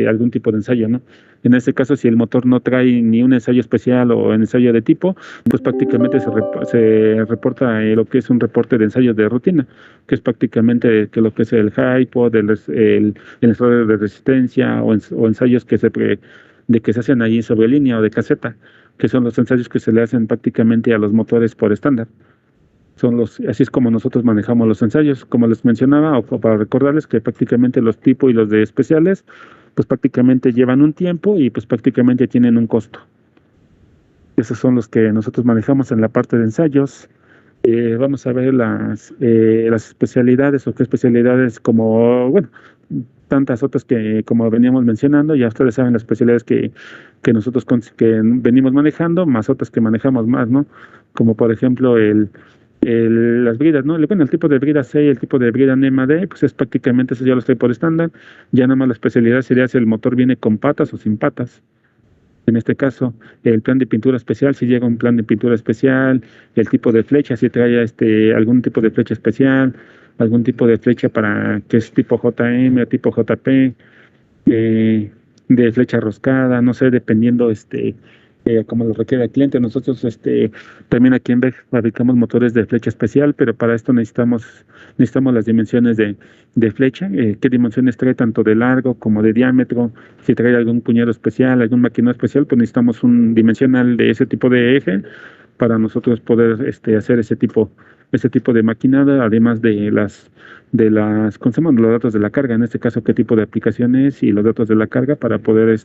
algún tipo de ensayo, ¿no? En este caso, si el motor no trae ni un ensayo especial o ensayo de tipo, pues prácticamente se reporta lo que es un reporte de ensayo de rutina, que es prácticamente que lo que es el HIPO, el ensayo de resistencia o ensayos que se hacen ahí sobre línea o de caseta, que son los ensayos que se le hacen prácticamente a los motores por estándar. Así es como nosotros manejamos los ensayos, como les mencionaba, o para recordarles que prácticamente los tipo y los de especiales, pues prácticamente llevan un tiempo y pues prácticamente tienen un costo. Esos son los que nosotros manejamos en la parte de ensayos. Vamos a ver las especialidades o qué especialidades, como, bueno, tantas otras que como veníamos mencionando, ya ustedes saben las especialidades que nosotros que venimos manejando, más otras que manejamos más, ¿no? Como por ejemplo las bridas, ¿no? Bueno, el tipo de brida C y el tipo de brida NEMA D, pues es prácticamente eso ya lo estoy por estándar. Ya nada más la especialidad sería si el motor viene con patas o sin patas. En este caso, el plan de pintura especial, si llega un plan de pintura especial, el tipo de flecha, si trae algún tipo de flecha especial, algún tipo de flecha para que es tipo JM o tipo JP, de flecha roscada, no sé, dependiendo como lo requiere el cliente. Nosotros también aquí en BEC fabricamos motores de flecha especial, pero para esto necesitamos las dimensiones de flecha, qué dimensiones trae tanto de largo como de diámetro, si trae algún puñado especial, algún maquinado especial, pues necesitamos un dimensional de ese tipo de eje para nosotros poder hacer ese tipo de maquinada, además de ¿cómo se llaman? Los datos de la carga, en este caso qué tipo de aplicaciones y los datos de la carga para poder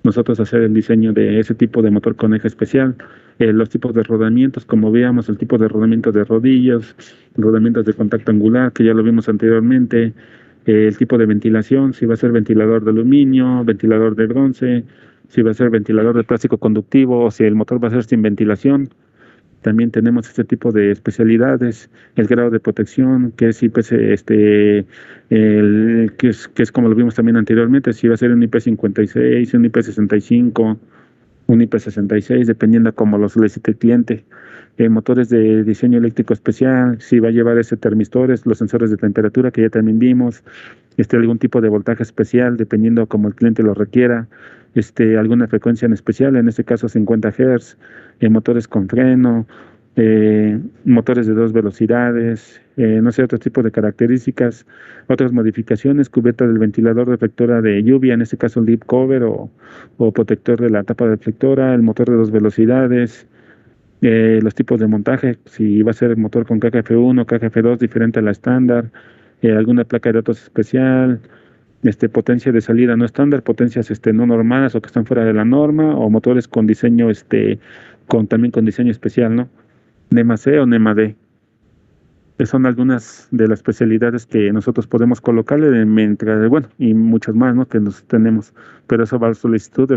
nosotros hacer el diseño de ese tipo de motor con eje especial. Los tipos de rodamientos, como veíamos, el tipo de rodamientos de rodillos, rodamientos de contacto angular, que ya lo vimos anteriormente, el tipo de ventilación, si va a ser ventilador de aluminio, ventilador de bronce, si va a ser ventilador de plástico conductivo o si el motor va a ser sin ventilación. También tenemos este tipo de especialidades, el grado de protección, que es IPC, que es como lo vimos también anteriormente, si va a ser un IP56, un IP65, un IP66, dependiendo como lo solicite el cliente. Motores de diseño eléctrico especial, si va a llevar termistores, los sensores de temperatura que ya también vimos, algún tipo de voltaje especial, dependiendo como el cliente lo requiera, alguna frecuencia en especial, en este caso 50 Hz, motores con freno, motores de 2 velocidades, no sé, otro tipo de características, otras modificaciones, cubierta del ventilador reflectora de lluvia, en este caso el lip cover o protector de la tapa reflectora, el motor de 2 velocidades, los tipos de montaje, si va a ser motor con KKF1 o KKF2 diferente a la estándar, alguna placa de datos especial, potencia de salida no estándar, potencias no normadas o que están fuera de la norma, o motores con diseño también con diseño especial, ¿no? NEMA C o NEMA D. Son algunas de las especialidades que nosotros podemos colocarle bueno, y muchas más, ¿no? Que nos tenemos, pero eso va a solicitud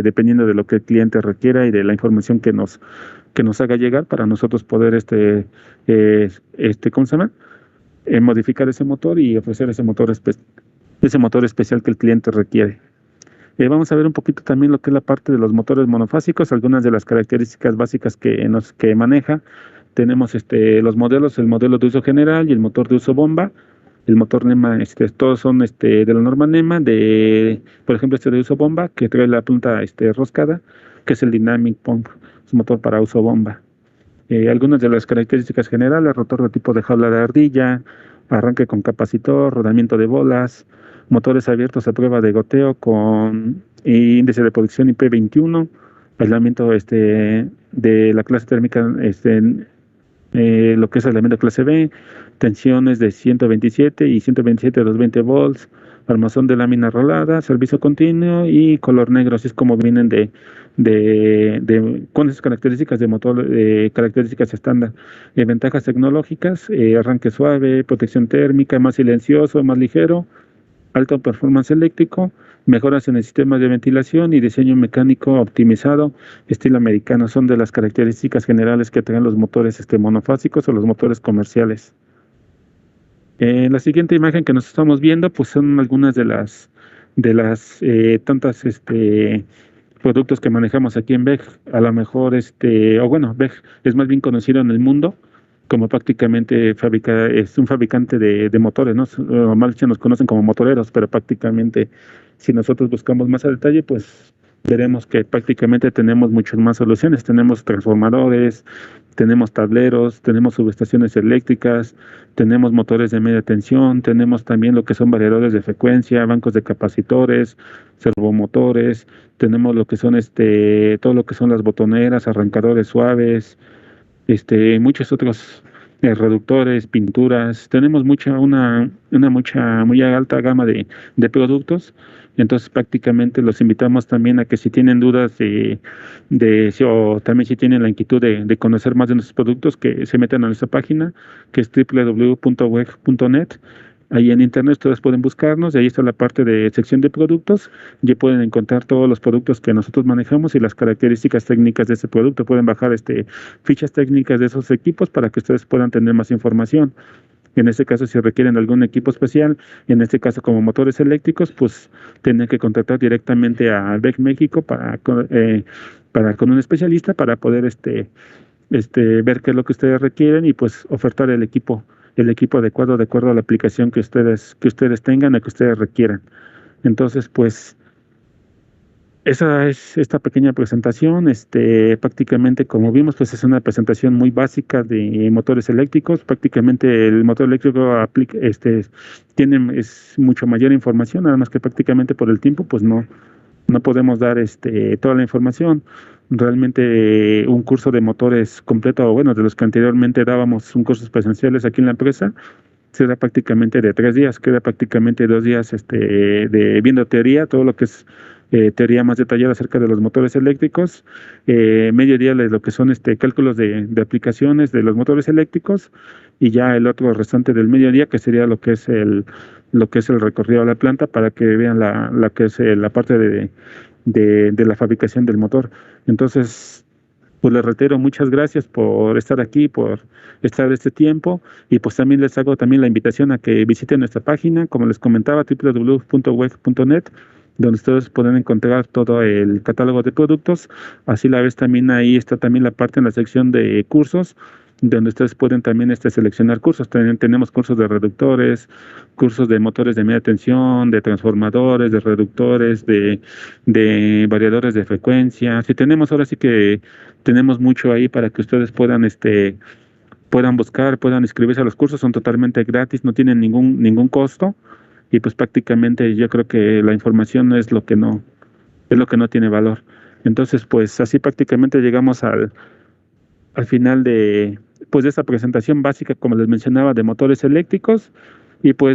dependiendo de lo que el cliente requiera y de la información que nos que nos haga llegar para nosotros poder ¿cómo se llama? Modificar ese motor y ofrecer ese motor especial que el cliente requiere. Vamos a ver un poquito también lo que es la parte de los motores monofásicos, algunas de las características básicas que maneja. Tenemos los modelos, el modelo de uso general y el motor de uso bomba. El motor NEMA, todos son de la norma NEMA, por ejemplo, de uso bomba, que trae la punta roscada, que es el Dynamic Pump, es un motor para uso bomba. Algunas de las características generales: rotor de tipo de jaula de ardilla, arranque con capacitor, rodamiento de bolas, motores abiertos a prueba de goteo con índice de producción IP21, aislamiento de la clase térmica, lo que es aislamiento clase B, tensiones de 127 y 127 a 220 volts, armazón de lámina rolada, servicio continuo y color negro. Así es como vienen con esas características de motor, características estándar. Ventajas tecnológicas: arranque suave, protección térmica, más silencioso, más ligero, alto performance eléctrico, mejoras en el sistema de ventilación y diseño mecánico optimizado, estilo americano. Son de las características generales que traen los motores monofásicos o los motores comerciales. La siguiente imagen que nos estamos viendo, pues son algunas de las tantas productos que manejamos aquí en BEG. A lo mejor BEG es más bien conocido en el mundo como prácticamente es un fabricante de motores, ¿no? Normal se nos conocen como motoreros, pero prácticamente, si nosotros buscamos más a detalle, pues veremos que prácticamente tenemos muchas más soluciones. Tenemos transformadores, tenemos tableros, tenemos subestaciones eléctricas, tenemos motores de media tensión, tenemos también lo que son variadores de frecuencia, bancos de capacitores, servomotores, tenemos lo que son todo lo que son las botoneras, arrancadores suaves, muchos otros reductores, pinturas. Tenemos muy alta gama de productos. Entonces prácticamente los invitamos también a que, si tienen dudas o también si tienen la inquietud de conocer más de nuestros productos, que se metan a nuestra página, que es www.weg.net. Ahí en internet ustedes pueden buscarnos, y ahí está la parte de sección de productos. Ya pueden encontrar todos los productos que nosotros manejamos y las características técnicas de ese producto. Pueden bajar fichas técnicas de esos equipos para que ustedes puedan tener más información. En este caso, si requieren algún equipo especial, en este caso como motores eléctricos, pues tienen que contactar directamente a BEG México con un especialista para poder ver qué es lo que ustedes requieren y pues ofertar el equipo adecuado, de acuerdo a la aplicación que ustedes tengan o que ustedes requieran. Entonces, pues, esa es esta pequeña presentación. Prácticamente, como vimos, pues es una presentación muy básica de motores eléctricos. Prácticamente el motor eléctrico es mucho mayor información, nada más que prácticamente por el tiempo, pues no podemos dar toda la información. Realmente un curso de motores completo, bueno, de los que anteriormente dábamos un cursos presenciales aquí en la empresa, será prácticamente de 3 días, queda prácticamente 2 días de viendo teoría, todo lo que es teoría más detallada acerca de los motores eléctricos, medio día de lo que son cálculos de aplicaciones de los motores eléctricos, y ya el otro restante del mediodía, que sería lo que es el recorrido a la planta, para que vean la que es la parte de la fabricación del motor. Entonces, pues les reitero, muchas gracias por estar aquí, por estar este tiempo, y pues también les hago la invitación a que visiten nuestra página, como les comentaba, www.weg.net, donde ustedes pueden encontrar todo el catálogo de productos. Así la vez también ahí está también la parte en la sección de cursos, donde ustedes pueden también seleccionar cursos. También tenemos cursos de reductores, cursos de motores de media tensión, de transformadores, de reductores, de variadores de frecuencia. Sí, ahora sí que tenemos mucho ahí para que ustedes puedan buscar, puedan inscribirse a los cursos. Son totalmente gratis, no tienen ningún costo, y pues prácticamente yo creo que la información es lo que no tiene valor. Entonces, pues así prácticamente llegamos al final de esta presentación básica, como les mencionaba, de motores eléctricos. Y pues